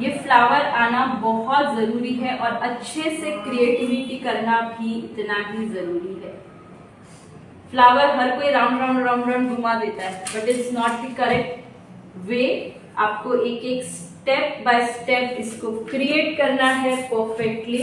ये फ्लावर आना बहुत जरूरी है और अच्छे से क्रिएटिविटी करना भी इतना ही जरूरी है। फ्लावर हर कोई राउंड राउंड राउंड राउंड घुमा देता है but it's not the correct way. आपको एक एक स्टेप बाय स्टेप इसको क्रिएट करना है perfectly.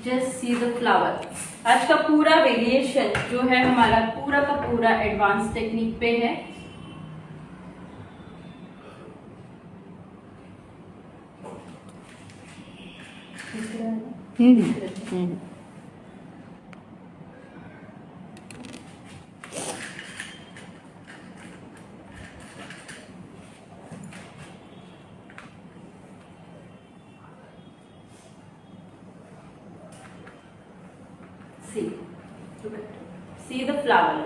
Just see the flower. आज का पूरा वेरिएशन जो है हमारा पूरा का पूरा एडवांस टेक्निक पे है। See the flower.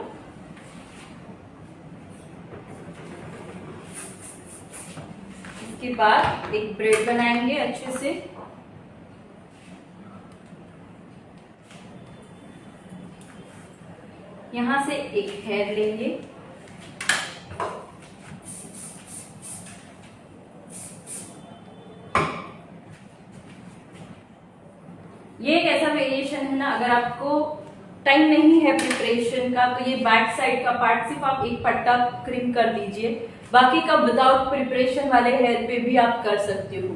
इसके बाद एक ब्रेड बनाएंगे अच्छे से। यहां से एक हेयर लेंगे, ये एक ऐसा वेरिएशन है ना, अगर आपको टाइम नहीं है प्रिपरेशन का तो ये बैक साइड का पार्ट सिर्फ आप एक पट्टा क्रीम कर दीजिए, बाकी का विदाउट प्रिपरेशन वाले हेयर पे भी आप कर सकते हो।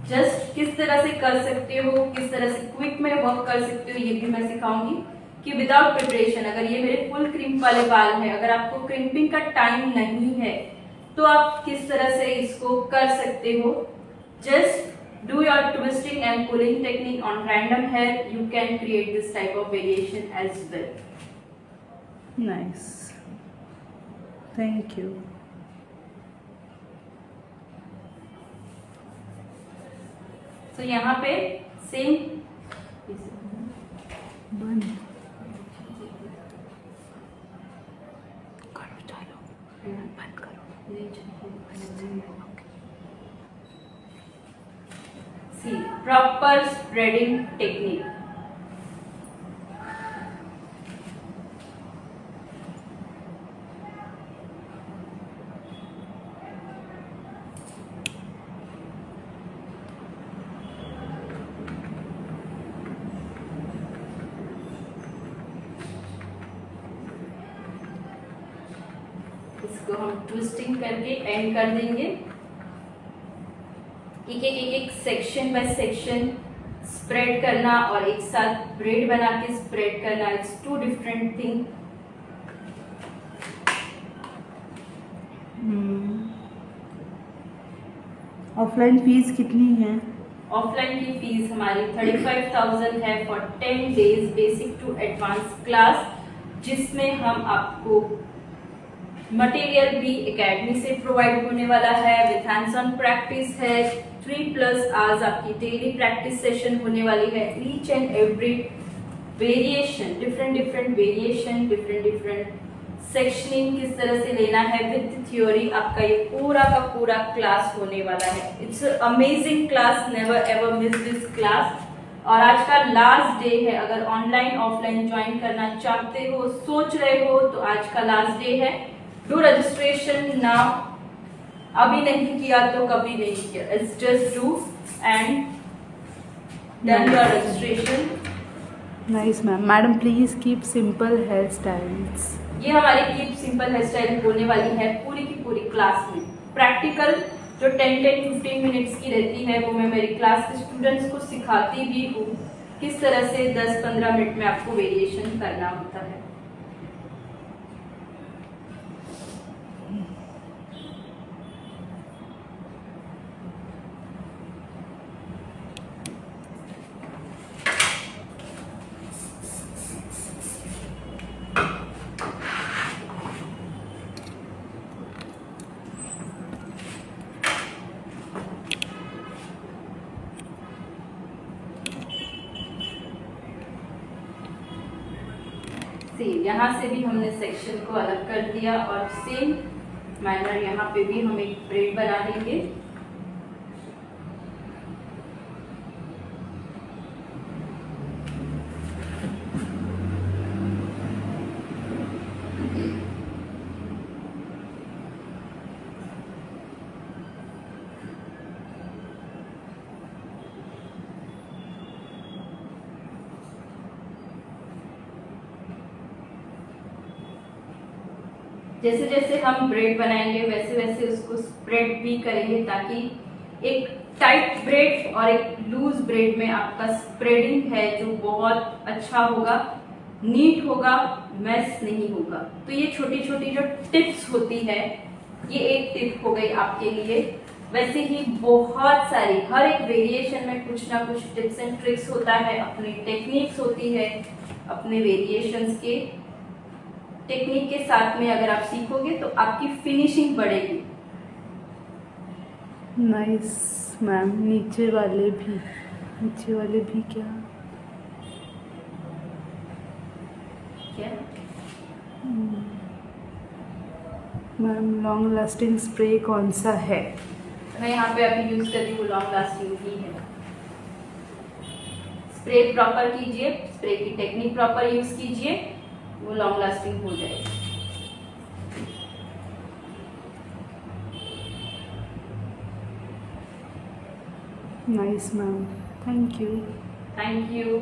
जस्ट किस तरह से कर सकते हो, किस तरह से क्विक में वर्क कर सकते हो, ये भी मैं सिखाऊंगी कि विदाउट प्रिपरेशन। अगर ये मेरे फुल क्रीम वाले बाल हैं, अगर आपको क्रिम्पिंग का टाइम नहीं है तो आप किस तरह से इसको कर सकते हो। just do your twisting and pulling technique on random hair, you can create this type of variation as well. Nice. Thank you. So यहाँ पे सेम बंद करो, चलो बंद करो. See, proper spreading technique. इसको हम ट्विस्टिंग करके एंड कर देंगे. एक सेक्शन बाय सेक्शन स्प्रेड करना और एक साथ ब्रेड बना के स्प्रेड करना, it's two different thing. Offline fees कितनी है? ऑफलाइन की फीस हमारी 35,000 है for 10 days basic to advance class, जिसमें हम आपको मटेरियल भी एकेडमी से प्रोवाइड होने वाला है. विथ हैंड्स ऑन प्रैक्टिस है. 3+ आवर्स आपकी डेली प्रैक्टिस सेशन होने वाली है. Each and every variation, different variation, different sectioning किस तरह से लेना है विद थ्योरी, आपका ये पूरा का पूरा क्लास होने वाला है. It's amazing class, never ever miss this class. और आज का लास्ट डे है. अगर ऑनलाइन ऑफलाइन ज्वाइन करना चाहते हो, सोच रहे हो, तो आज का लास्ट डे है. Do registration now. अभी नहीं किया तो कभी नहीं किया. It's just do and done your registration. Nice ma'am. Madam please keep simple hair styles. ये हमारी कीप सिंपल हेयर स्टाइल होने वाली है पूरी की पूरी क्लास में. प्रैक्टिकल जो 10-15 मिनट्स की रहती है वो मैं मेरी क्लास के स्टूडेंट्स को सिखाती भी हूँ किस तरह से 10-15 मिनट में आपको वेरिएशन करना होता है. यहाँ से भी हमने सेक्शन को अलग कर दिया और सेम मैनर यहाँ पे भी हम एक ब्रेड बना देंगे. जैसे जैसे हम ब्रेड बनाएंगे वैसे वैसे उसको स्प्रेड भी करेंगे, ताकि एक टाइट ब्रेड और एक लूज ब्रेड में आपका स्प्रेडिंग है जो बहुत अच्छा होगा, नीट होगा, मैस नहीं होगा. तो ये छोटी छोटी जो टिप्स होती है, ये एक टिप हो गई आपके लिए. वैसे ही बहुत सारी हर एक वेरिएशन में कुछ ना कुछ टिप्स एंड ट्रिक्स होता है, अपनी टेक्निक्स होती है. अपने वेरिएशंस के टेक्निक के साथ में अगर आप सीखोगे तो आपकी फिनिशिंग बढ़ेगी. Nice ma'am. नीचे वाले भी क्या मैम? लॉन्ग लास्टिंग स्प्रे कौन सा है? मैं यहाँ पे अभी यूज कर रही हूँ लॉन्ग लास्टिंग ही है. स्प्रे प्रॉपर कीजिए, स्प्रे की टेक्निक प्रॉपर यूज कीजिए, वो लॉन्ग लास्टिंग हो जाएगी. Nice ma'am. Thank you. Thank you.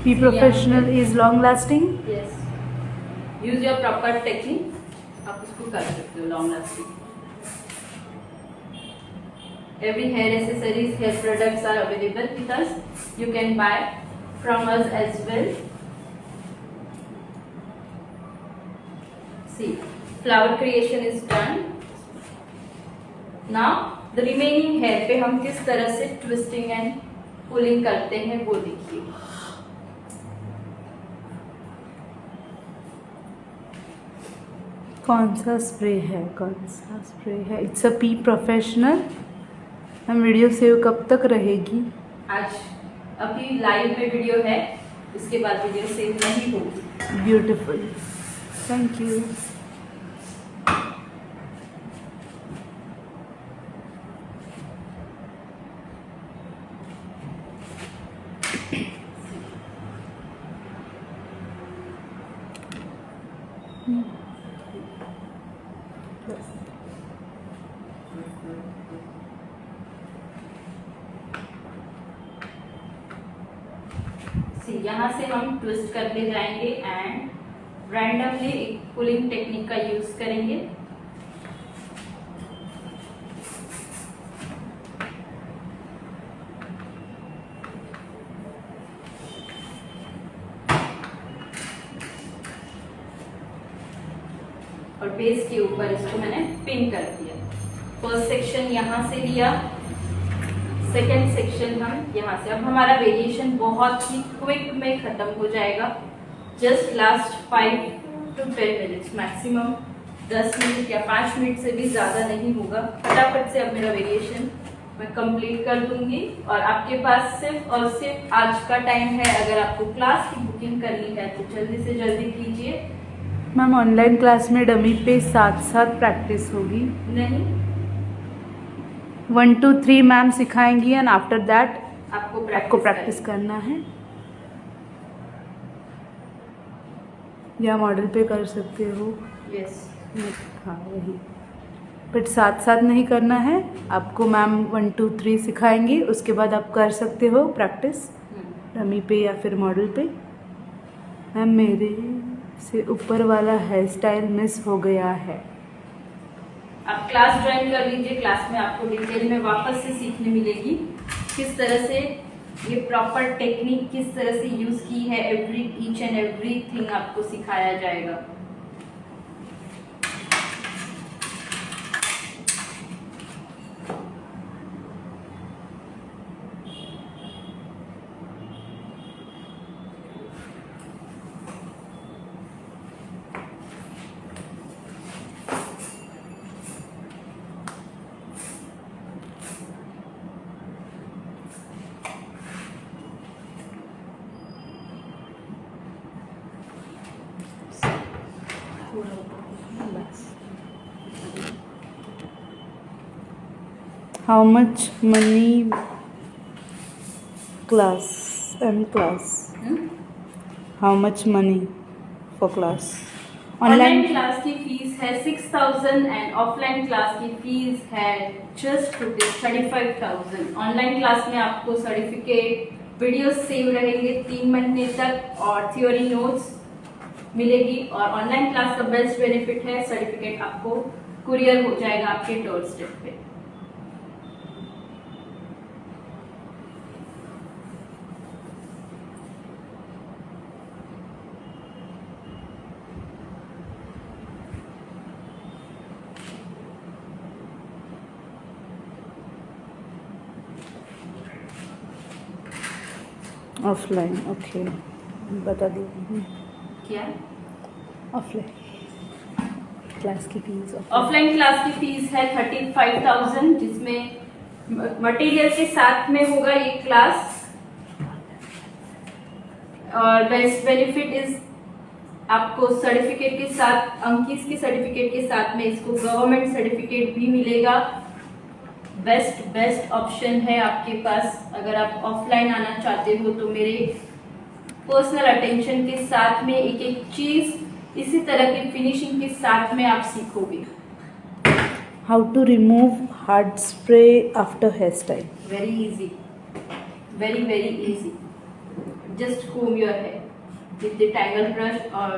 Be professional is long lasting. Yes. Use your proper technique, आप उसको कर सकते हो long lasting. Every hair accessories, hair products are available with us. You can buy from us as well. See, flower creation is done. Now the remaining hair पे हम किस तरह से twisting and pulling करते हैं वो देखिए। कौन सा स्प्रे है, कौन सा स्प्रे है? It's a P professional. हम वीडियो सेव कब तक रहेगी? आज अभी लाइव में वीडियो है, इसके बाद वीडियो सेव नहीं होगी। Beautiful, thank you. यहाँ से हम ट्विस्ट करते जाएंगे एंड रैंडमली एक पुलिंग टेक्निक का यूज करेंगे। और बेस के ऊपर इसको मैंने पिन कर दिया। फर्स्ट सेक्शन यहाँ से लिया, सेकेंड सेक्शन हम यहाँ से। अब हमारा वेरिएशन बहुत ही क्विक में खत्म हो जाएगा। Just last 5 to 10 minutes, maximum 10 minute या 5 मिनट से भी ज़्यादा नहीं होगा। फटाफट से अब मेरा वेरिएशन मैं कंप्लीट कर दूंगी। और आपके पास सिर्फ और सिर्फ आज का टाइम है। अगर आपको क्लास की बुकिंग करनी है तो जल्दी से जल्दी कीजिए। मैम ऑनलाइन क्लास में डमी पे साथ साथ प्रैक्टिस होगी? नहीं, 1 2 3 मैम सिखाएंगी एंड आफ्टर दैट आपको प्रैक्टिस करना है। या मॉडल पे कर सकते हो। यस, हाँ वही, बट साथ साथ नहीं करना है आपको। मैम 1 2 3 सिखाएंगी, उसके बाद आप कर सकते हो प्रैक्टिस डमी पे या फिर मॉडल पे। मैम मेरे से ऊपर वाला हेयर स्टाइल मिस हो गया है। आप क्लास ज्वाइन कर लीजिए। क्लास में आपको डिटेल में वापस से सीखने मिलेगी किस तरह से ये प्रॉपर टेक्निक किस तरह से यूज की है। ईच एंड एवरीथिंग आपको सिखाया जाएगा। How much money class and class? How much money for class? Online class की फीस है 6,000 एंड ऑफलाइन क्लास की फीस है जस्ट ₹35,000। ऑनलाइन क्लास में आपको सर्टिफिकेट वीडियो सेव रहेंगे 3 महीने तक और थ्योरी नोट्स मिलेगी। और ऑनलाइन क्लास का बेस्ट बेनिफिट है सर्टिफिकेट आपको कुरियर हो जाएगा आपके डोर स्टेप पे। ऑफलाइन, ओके, बता दीजिए क्या ऑफलाइन क्लास की फीस? ऑफलाइन क्लास की फीस है 35,000 जिसमें मटेरियल के साथ में होगा ये क्लास। और बेस्ट बेनिफिट इज आपको सर्टिफिकेट के साथ, अंकिस के सर्टिफिकेट के साथ में इसको गवर्नमेंट सर्टिफिकेट भी मिलेगा। बेस्ट ऑप्शन है आपके पास। अगर आप ऑफलाइन आना चाहते हो तो मेरे पर्सनल अटेंशन के साथ में एक एक चीज इसी तरह की फिनिशिंग के साथ में आप सीखोगे। How to remove hard spray after hair style? Very easy, very very easy. Just comb your hair with the tangle brush or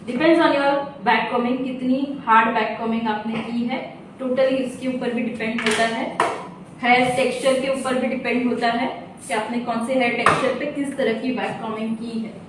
depends on your back combing, कितनी हार्ड बैक कॉमिंग आपने की है, totally इसके ऊपर भी depend होता है। Hair texture के ऊपर भी डिपेंड होता है कि आपने कौन से हेयर टेक्सचर पे किस तरह की बैक कॉमिंग की है।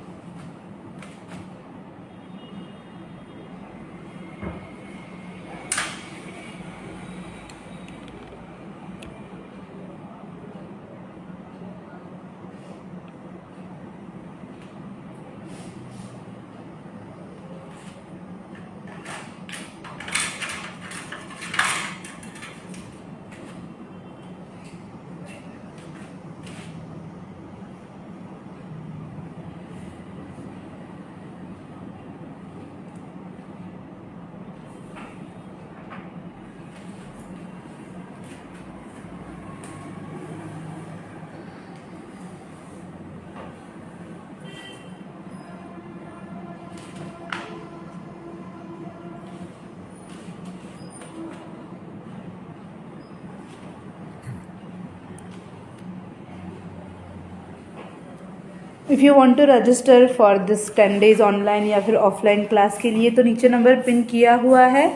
If you want to register for this 10 days online या फिर ऑफलाइन क्लास के लिए तो नीचे नंबर पिन किया हुआ है,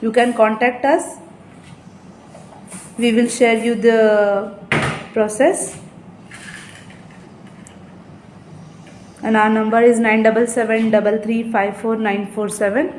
you can contact us, we will share you the process and our number is 9773354947.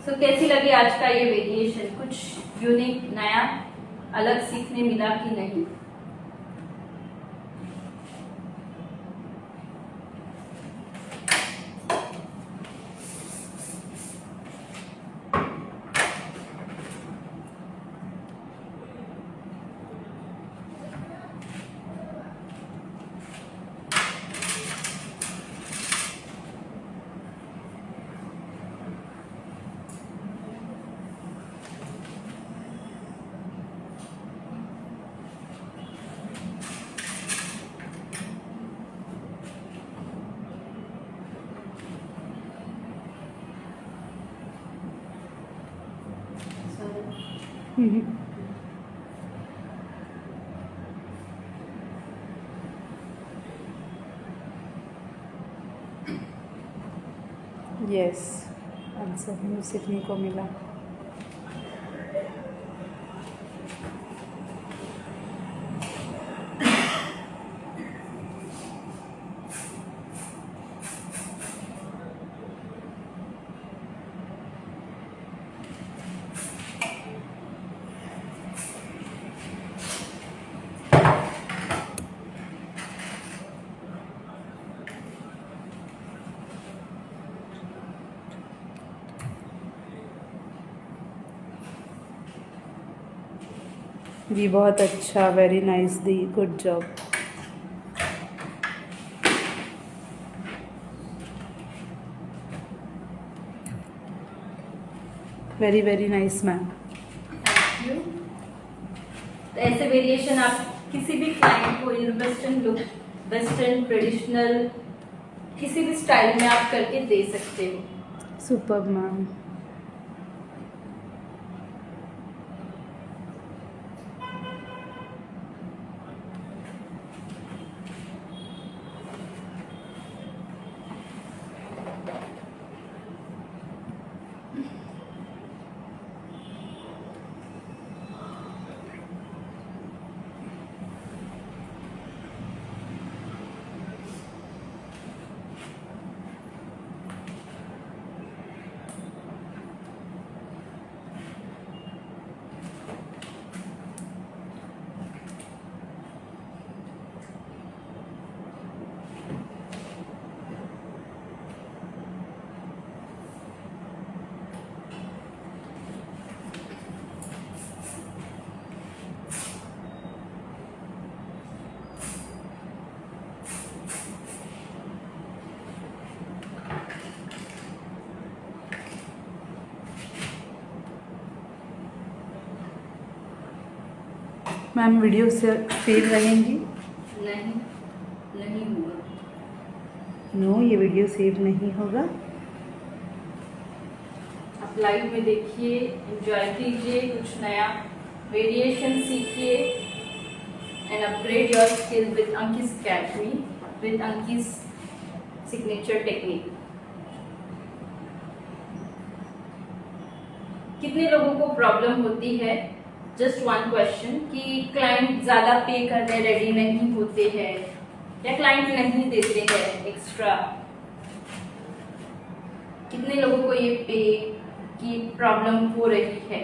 So कैसी लगी आज का ये वेरिएशन? कुछ यूनिक नया अलग सीखने मिला कि नहीं? यस, आंसर हमें सीखने को मिला। जी बहुत अच्छा, very nice the, good job. Very very nice ma'am. Thank you. तो ऐसे वेरिएशन आप किसी भी क्लाइंट को in western look, western traditional किसी भी स्टाइल में आप करके दे सकते हो। Superb ma'am. मैम वीडियो से सेव रहेंगी? नहीं, नहीं हुआ। नो, ये वीडियो सेव नहीं होगा। आप लाइव में देखिए, एंजॉय कीजिए, कुछ नया वेरिएशन सीखिए and upgrade your skill with Ankis academy, with Ankis signature technique. कितने लोगों को प्रॉब्लम होती है, जस्ट वन क्वेश्चन, कि क्लाइंट ज़्यादा पे करने रेडी नहीं होते हैं या क्लाइंट नहीं देते हैं एक्स्ट्रा। कितने लोगों को ये पे की प्रॉब्लम हो रही है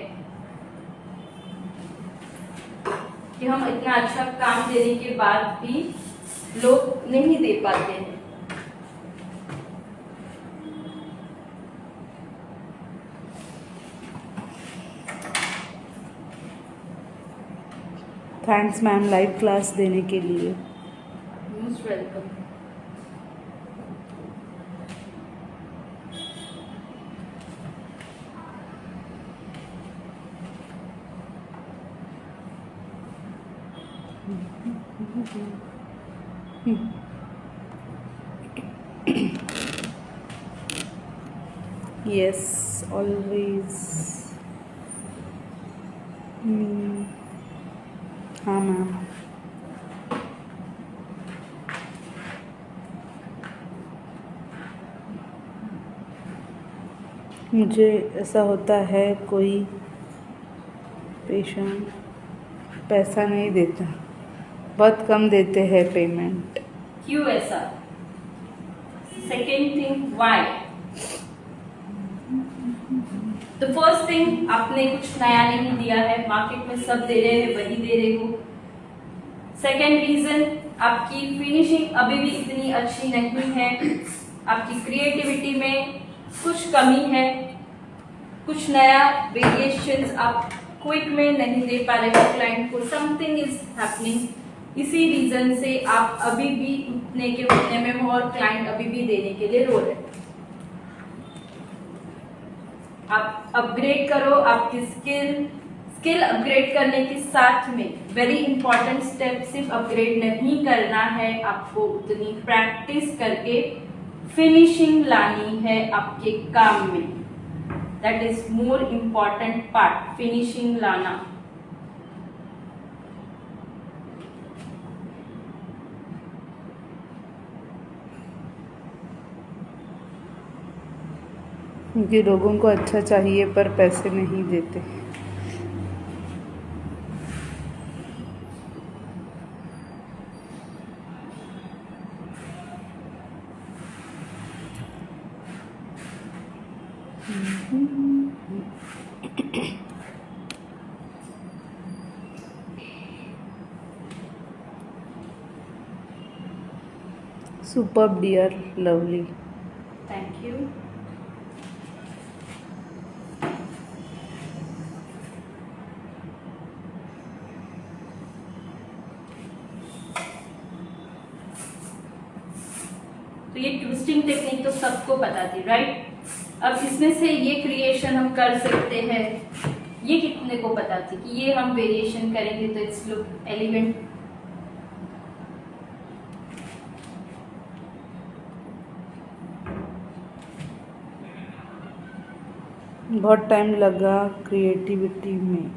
कि हम इतना अच्छा काम देने के बाद भी लोग नहीं दे पाते हैं। थैंक्स मैम लाइव क्लास देने के लिए। Most welcome. Yes, always. हाँ मैम। मुझे ऐसा होता है कोई पेशेंट पैसा नहीं देता, बहुत कम देते हैं पेमेंट। क्यों ऐसा? Second thing, why? The first thing, आपने कुछ नया नहीं दिया है, मार्केट में सब दे रहे हैं वही दे रहे हो। सेकेंड रीजन, आपकी फिनिशिंग अभी भी इतनी अच्छी नहीं है, आपकी क्रिएटिविटी में कुछ कमी है, कुछ नया वेरिएशंस आप क्विक में नहीं दे पा रहे हो क्लाइंट को, समथिंग इज हैपनिंग। इसी रीजन से आप अभी भी उतने के उतने में हो और क्लाइंट अभी भी देने के लिए रो रहे हैं। आप अपग्रेड करो आपकी स्किल अपग्रेड करने के साथ में वेरी इंपॉर्टेंट स्टेप, सिर्फ अपग्रेड नहीं करना है, आपको उतनी प्रैक्टिस करके फिनिशिंग लानी है आपके काम में। That is more important part, finishing लाना। क्योंकि लोगों को अच्छा चाहिए पर पैसे नहीं देते। Superb dear, lovely. Thank you. तो ये ट्विस्टिंग टेक्निक तो सबको पता थी, राइट? अब इसमें से ये क्रिएशन हम कर सकते हैं, ये कितने को पता थी कि ये हम वेरिएशन करेंगे तो इट्स लुक एलिगेंट। बहुत टाइम लगा क्रिएटिविटी में।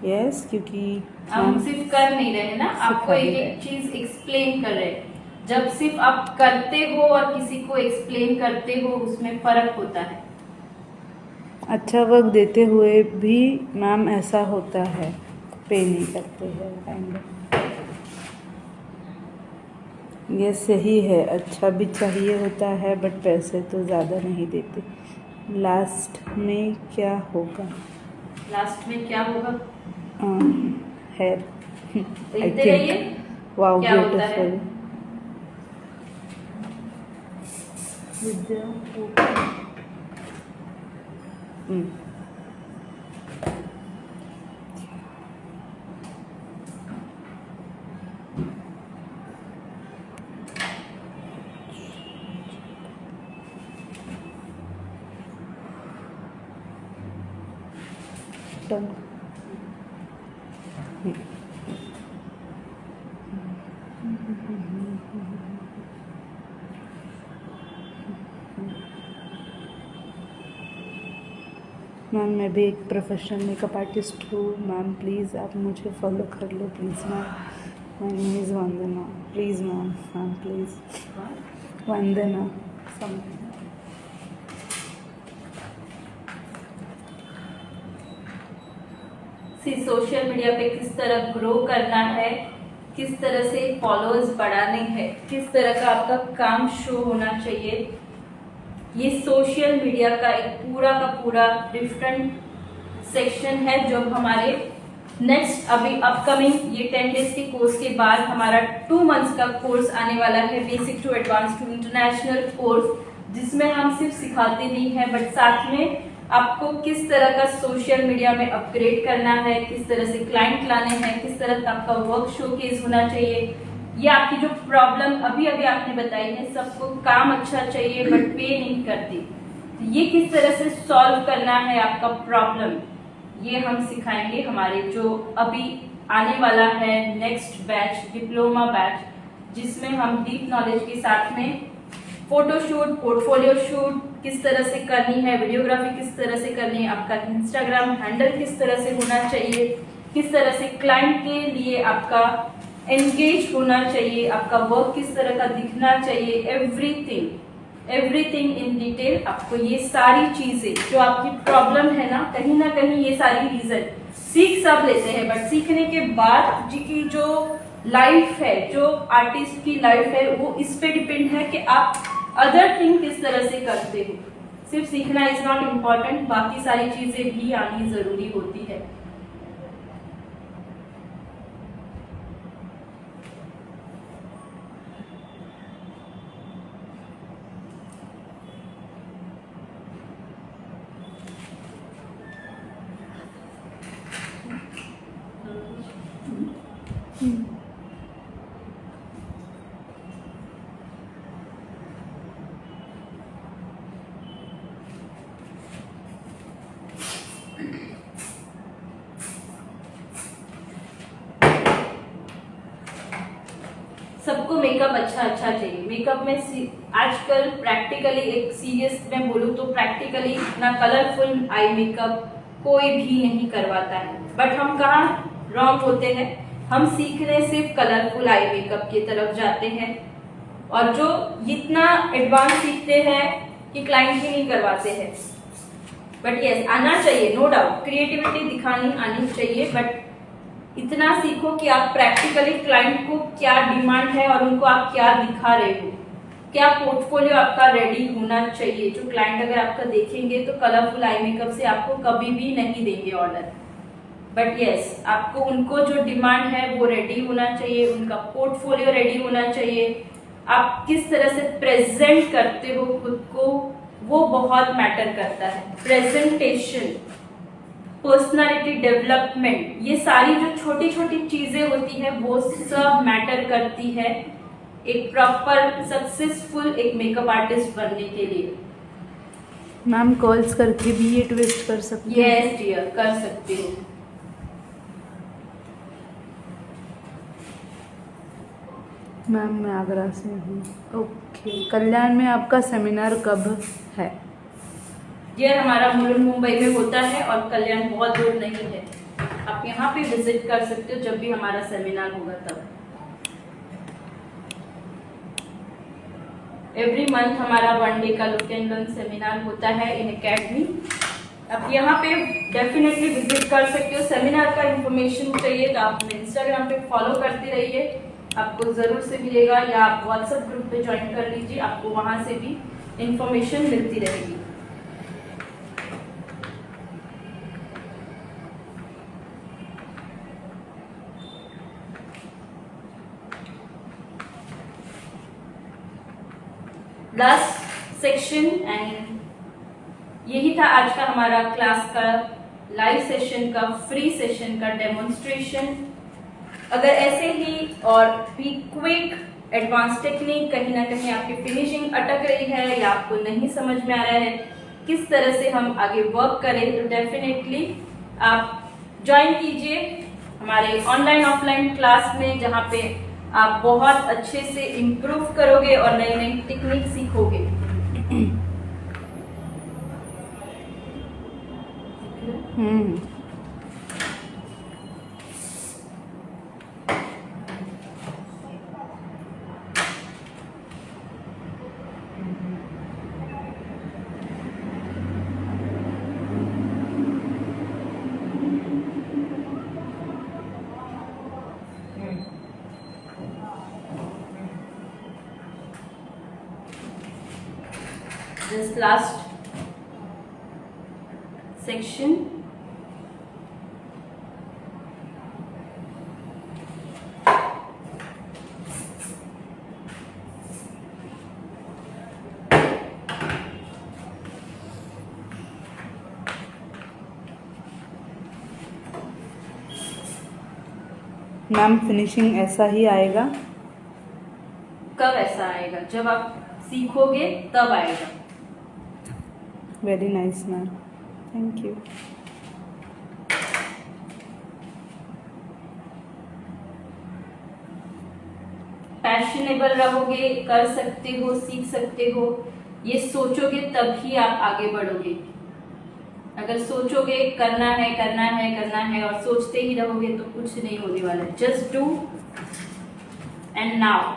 यस, क्योंकि हम सिर्फ कर नहीं रहे ना, आपको एक एक चीज एक्सप्लेन कर रहे हैं। जब सिर्फ आप करते हो और किसी को एक्सप्लेन करते हो, उसमें फर्क होता है। अच्छा वर्क देते हुए भी मैम ऐसा होता है, पे नहीं करते हैं। ये सही है, अच्छा भी चाहिए होता है बट पैसे तो ज़्यादा नहीं देते। लास्ट में क्या होगा? लास्ट में क्या होगा? है देखते रहिए वाओ क्या होता है। ब्यूटीफुल। डन। मैम मैं भी एक प्रोफेशनल मेकअप आर्टिस्ट हूँ मैम, प्लीज़ आप मुझे फॉलो कर लो please ma'am. My name is Vandana, please ma'am, ma'am please Vandana something. Social media पे किस तरह ग्रो करना है, किस तरह से फॉलोअर्स बढ़ाने हैं, किस तरह का आपका काम शो होना चाहिए, ये सोशल मीडिया का एक पूरा का पूरा डिफरेंट सेक्शन है जो हमारे नेक्स्ट अभी अपकमिंग ये 10 डेज के कोर्स के बाद हमारा 2 मंथ्स का कोर्स आने वाला है, basic to advance to international course, जिसमें हम सिर्फ सिखाते नहीं है बट साथ में आपको किस तरह का सोशल मीडिया में अपग्रेड करना है, किस तरह से क्लाइंट लाने हैं, किस तरह का आपका वर्क शोकेस होना चाहिए। ये आपकी जो प्रॉब्लम अभी अभी आपने बताई है, सबको काम अच्छा चाहिए बट पे नहीं करती, तो ये किस तरह से सॉल्व करना है आपका प्रॉब्लम, ये हम सिखाएंगे हमारे जो अभी आने वाला है नेक्स्ट बैच, डिप्लोमा बैच, जिसमें हम डीप नॉलेज के साथ में फोटोशूट, पोर्टफोलियो शूट किस तरह से करनी है, वीडियोग्राफी किस तरह से करनी है, आपका इंस्टाग्राम हैंडल किस तरह से होना चाहिए, किस तरह से क्लाइंट के लिए आपका एंगेज होना चाहिए, आपका वर्क किस तरह का दिखना चाहिए, एवरीथिंग इन डिटेल। आपको ये सारी चीजें जो आपकी प्रॉब्लम है ना कहीं ये सारी रीजन सीख सब लेते हैं बट सीखने के बाद जी की जो लाइफ है, जो आर्टिस्ट की लाइफ है, वो इस पे डिपेंड है कि आप अदर थिंग किस तरह से करते हो। सिर्फ सीखना इज नॉट इम्पॉर्टेंट, बाकी सारी चीजें भी आनी जरूरी होती है। सबको मेकअप अच्छा चाहिए। मेकअप में आजकल प्रैक्टिकली एक सीरियस में बोलूँ तो प्रैक्टिकली इतना कलरफुल आई मेकअप कोई भी नहीं करवाता है, बट हम कहाँ रॉन्ग होते हैं, हम सीखने सिर्फ कलरफुल आई मेकअप की तरफ जाते हैं और जो इतना एडवांस सीखते हैं कि क्लाइंट ही नहीं करवाते हैं। बट यस, आना चाहिए, नो डाउट, क्रिएटिविटी दिखानी आनी चाहिए, बट इतना सीखो कि आप प्रैक्टिकली क्लाइंट को क्या डिमांड है और उनको आप क्या दिखा रहे हो, क्या पोर्टफोलियो आपका रेडी होना चाहिए। जो क्लाइंट अगर आपका देखेंगे तो कलरफुल आई मेकअप से आपको कभी भी नहीं देंगे ऑर्डर, बट यस, आपको उनको जो डिमांड है वो रेडी होना चाहिए, उनका पोर्टफोलियो रेडी होना चाहिए, आप किस तरह से प्रेजेंट करते हो खुद को, वो बहुत मैटर करता है। प्रेजेंटेशन, पर्सनालिटी डेवलपमेंट, ये सारी जो छोटी छोटी चीजें होती है वो सब मैटर करती है एक प्रॉपर सक्सेसफुल एक मेकअप आर्टिस्ट बनने के लिए। मैम कॉल्स करके भी ये ट्विस्ट कर सकते हैं? यस डियर, कर सकते हो। मैम मैं आगरा से हूँ। ओके, कल्याण में आपका सेमिनार कब है? ये हमारा मुलुंड मुंबई में होता है और कल्याण बहुत दूर नहीं है, आप यहाँ पे विजिट कर सकते हो जब भी हमारा सेमिनार होगा तब। एवरी मंथ हमारा 1 डे का लुक एंड लर्न सेमिनार होता है इन एकेडमी, आप यहाँ पे डेफिनेटली विजिट कर सकते हो। सेमिनार का इंफॉर्मेशन चाहिए तो आप हमें इंस्टाग्राम पे फॉलो करते रहिए, आपको जरूर से मिलेगा, या आप व्हाट्सएप ग्रुप पे ज्वाइन कर लीजिए, आपको वहां से भी इंफॉर्मेशन मिलती रहेगी। लास्ट सेक्शन एंड यही था आज का हमारा क्लास का लाइव सेशन का, फ्री सेशन का डेमोन्स्ट्रेशन। अगर ऐसे ही और भी क्विक एडवांस टेक्निक कहीं ना कहीं आपकी फिनिशिंग अटक रही है या आपको नहीं समझ में आ रहा है किस तरह से हम आगे वर्क करें, तो डेफिनेटली आप ज्वाइन कीजिए हमारे ऑनलाइन ऑफलाइन क्लास में, जहाँ पे आप बहुत अच्छे से इम्प्रूव करोगे और नई नई टेक्निक सीखोगे। हम्म This last section. Ma'am finishing ऐसा ही आएगा? कब ऐसा आएगा? जब आप सीखोगे तब आएगा। Very nice ma'am, thank you. पैशनेबल रहोगे, कर सकते हो, सीख सकते हो, ये सोचोगे तभी आप आगे बढ़ोगे। अगर सोचोगे करना है करना है करना है और सोचते ही रहोगे तो कुछ नहीं होने वाला है। जस्ट डू एंड नाउ,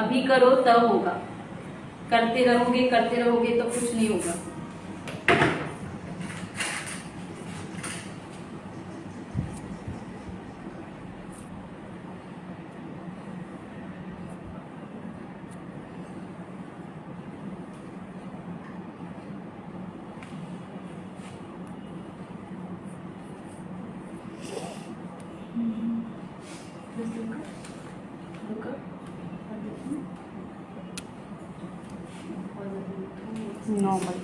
अभी करो तब होगा। करते रहोगे तो कुछ नहीं होगा। नॉर्मल।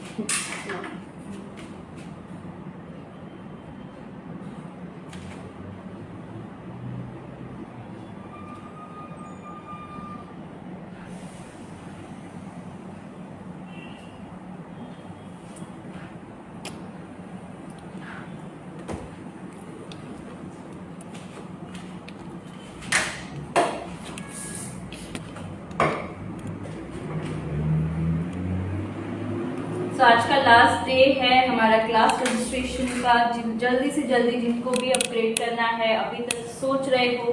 तो आज का लास्ट डे है हमारा क्लास रजिस्ट्रेशन का। जल्दी से जल्दी जिनको भी अपग्रेड करना है, अभी तक सोच रहे हो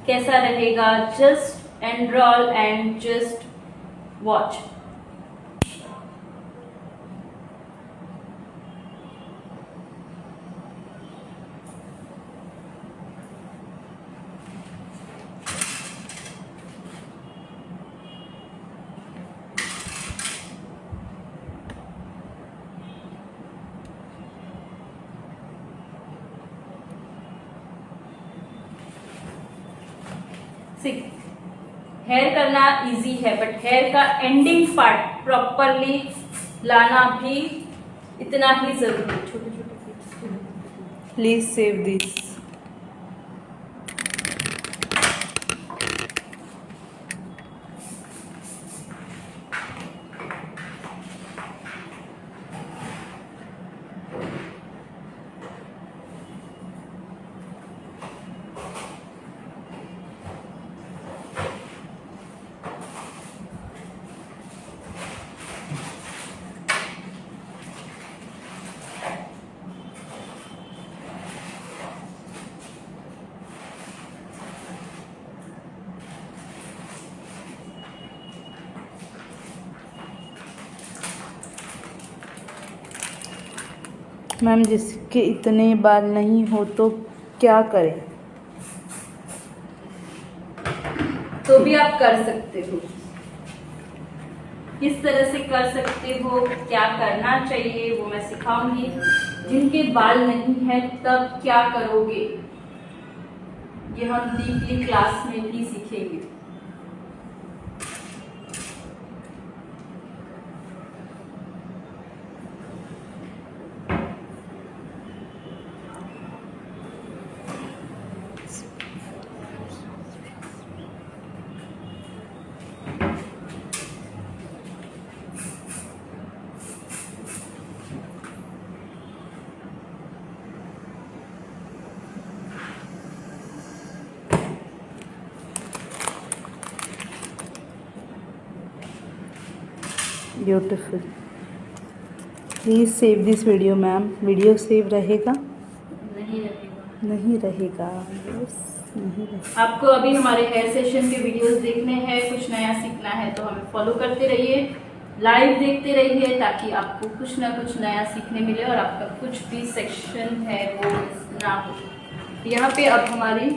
कैसा रहेगा, just enroll and just watch. Hair करना इजी है, बट हेयर का एंडिंग पार्ट प्रॉपरली लाना भी इतना ही जरूरी है। छोटे छोटे प्लीज सेव दिस। मैम जिसके इतने बाल नहीं हो तो क्या करें? तो भी आप कर सकते हो। किस तरह से कर सकते हो, क्या करना चाहिए वो मैं सिखाऊंगी। जिनके बाल नहीं है तब क्या करोगे, ये हम डीपली क्लास में ही सीखेंगे। Beautiful. Please save this video ma'am. Video save रहेगा? नहीं रहेगा। नहीं रहेगा। यस, नहीं रहेगा। आपको अभी हमारे हेयर सेशन के वीडियोस देखने हैं, कुछ नया सीखना है तो हमें फॉलो करते रहिए, लाइव देखते रहिए, ताकि आपको कुछ ना कुछ नया सीखने मिले और आपका कुछ भी सेक्शन है वो मिस ना हो। यहाँ पे अब हमारी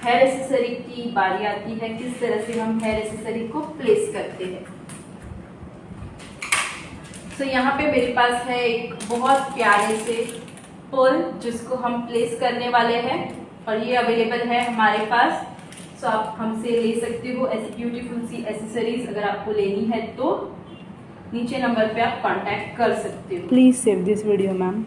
हेयर एक्सेसरी की बारी आती है, किस तरह से हम हेयर एक्सेसरी को प्लेस करते हैं। तो यहाँ पे मेरे पास है एक बहुत प्यारे से पर्ल जिसको हम प्लेस करने वाले हैं और ये अवेलेबल है हमारे पास। सो आप हमसे ले सकते हो ऐसी ब्यूटीफुल सी एसेसरीज। अगर आपको लेनी है तो नीचे नंबर पे आप कांटेक्ट कर सकते हो। Please save this video ma'am.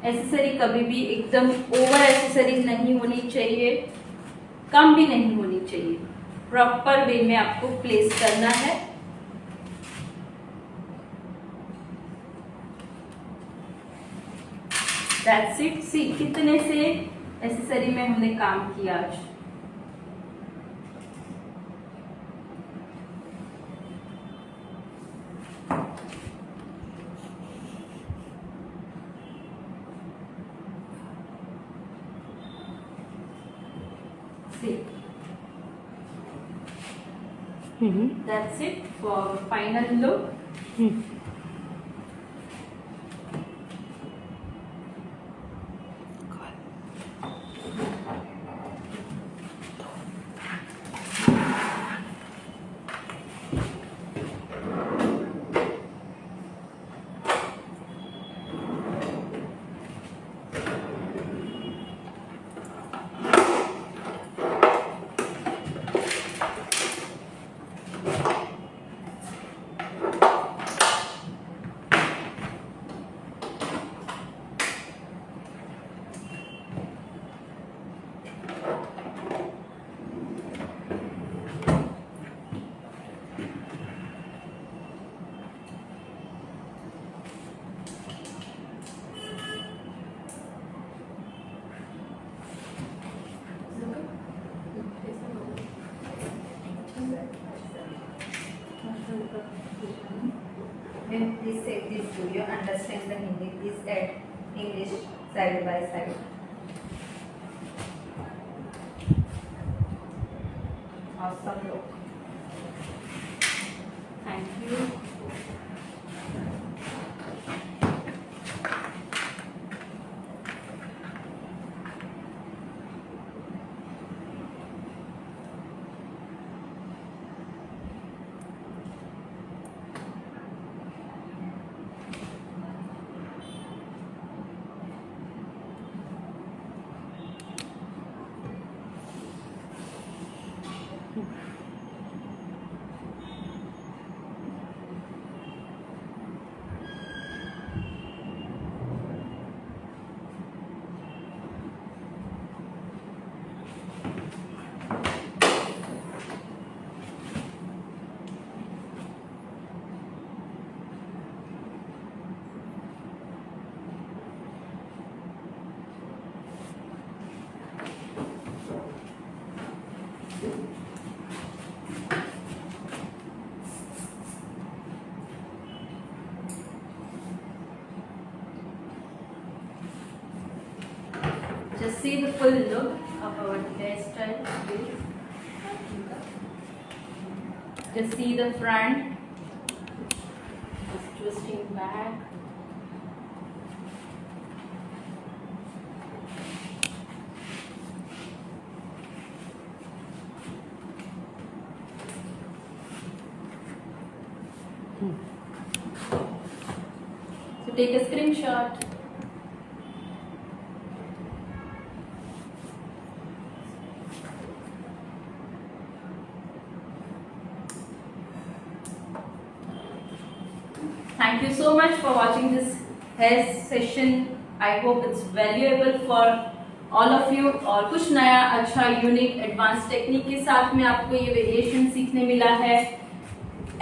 Accessory कभी भी एकदम ओवर एसेसरी नहीं होनी चाहिए, कम भी नहीं होनी चाहिए। प्रॉपर वे में आपको प्लेस करना है। That's it. सी कितने से एसेसरी में हमने काम किया आज। That's it for final look. Please save this video, understand the Hindi, please add English side by side. Awesome look. Thank you. Just see the full look of our hairstyle. Just see the front. Just twisting back. So take a screenshot. Thank you so much for watching this hair session. I hope it's valuable for all of you. और कुछ नया अच्छा unique advance technique के साथ में आपको ये variation सीखने मिला है।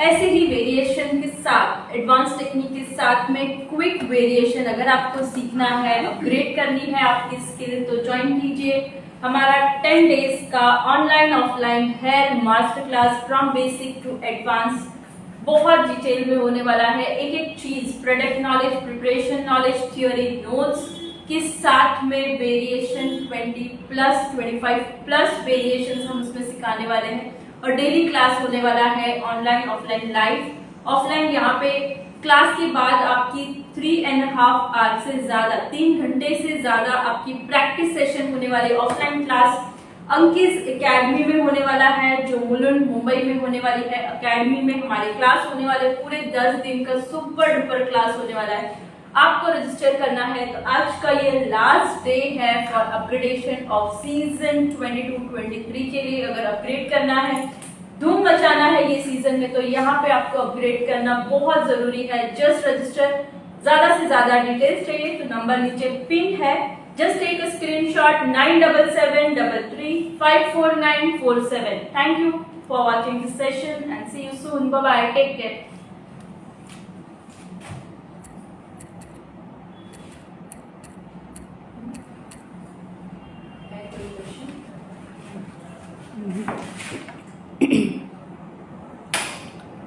ऐसे ही वेरिएशन के साथ एडवांस टेक्निक के साथ में क्विक वेरिएशन अगर आपको सीखना है, अपग्रेड करनी है आपकी स्किल, तो ज्वाइन कीजिए हमारा 10 डेज का online offline hair master class from basic to advance. बहुत डिटेल में होने वाला है, एक एक चीज, product knowledge, preparation knowledge, theory notes के साथ में वेरिएशन 20+ 25+ वेरिएशन हम उसमें सिखाने वाले हैं। और डेली क्लास होने वाला है ऑनलाइन ऑफलाइन लाइव। ऑफलाइन यहाँ पे क्लास के बाद आपकी 3.5 आवर से ज्यादा, 3 घंटे से ज्यादा आपकी प्रैक्टिस सेशन होने वाली। ऑफलाइन क्लास अंकित एकेडमी में होने वाला है, जो मुलुंड मुंबई में होने वाली है। एकेडमी में हमारे क्लास होने वाले पूरे 10 दिन का सुपर डुपर क्लास होने वाला है। आपको रजिस्टर करना है तो आज का ये लास्ट डे है फॉर अपग्रेडेशन ऑफ सीजन 22-23 के लिए। अगर अपग्रेड करना है, धूम मचाना है ये सीजन में, तो यहाँ पे आपको अपग्रेड करना बहुत जरूरी है। Just register. ज्यादा से ज्यादा डिटेल्स चाहिए तो नंबर नीचे पिन है, just take a screenshot 9773554947। Thank you for watching this session and see you soon. Bye bye, take care.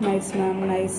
Nice, ma'am. Nice.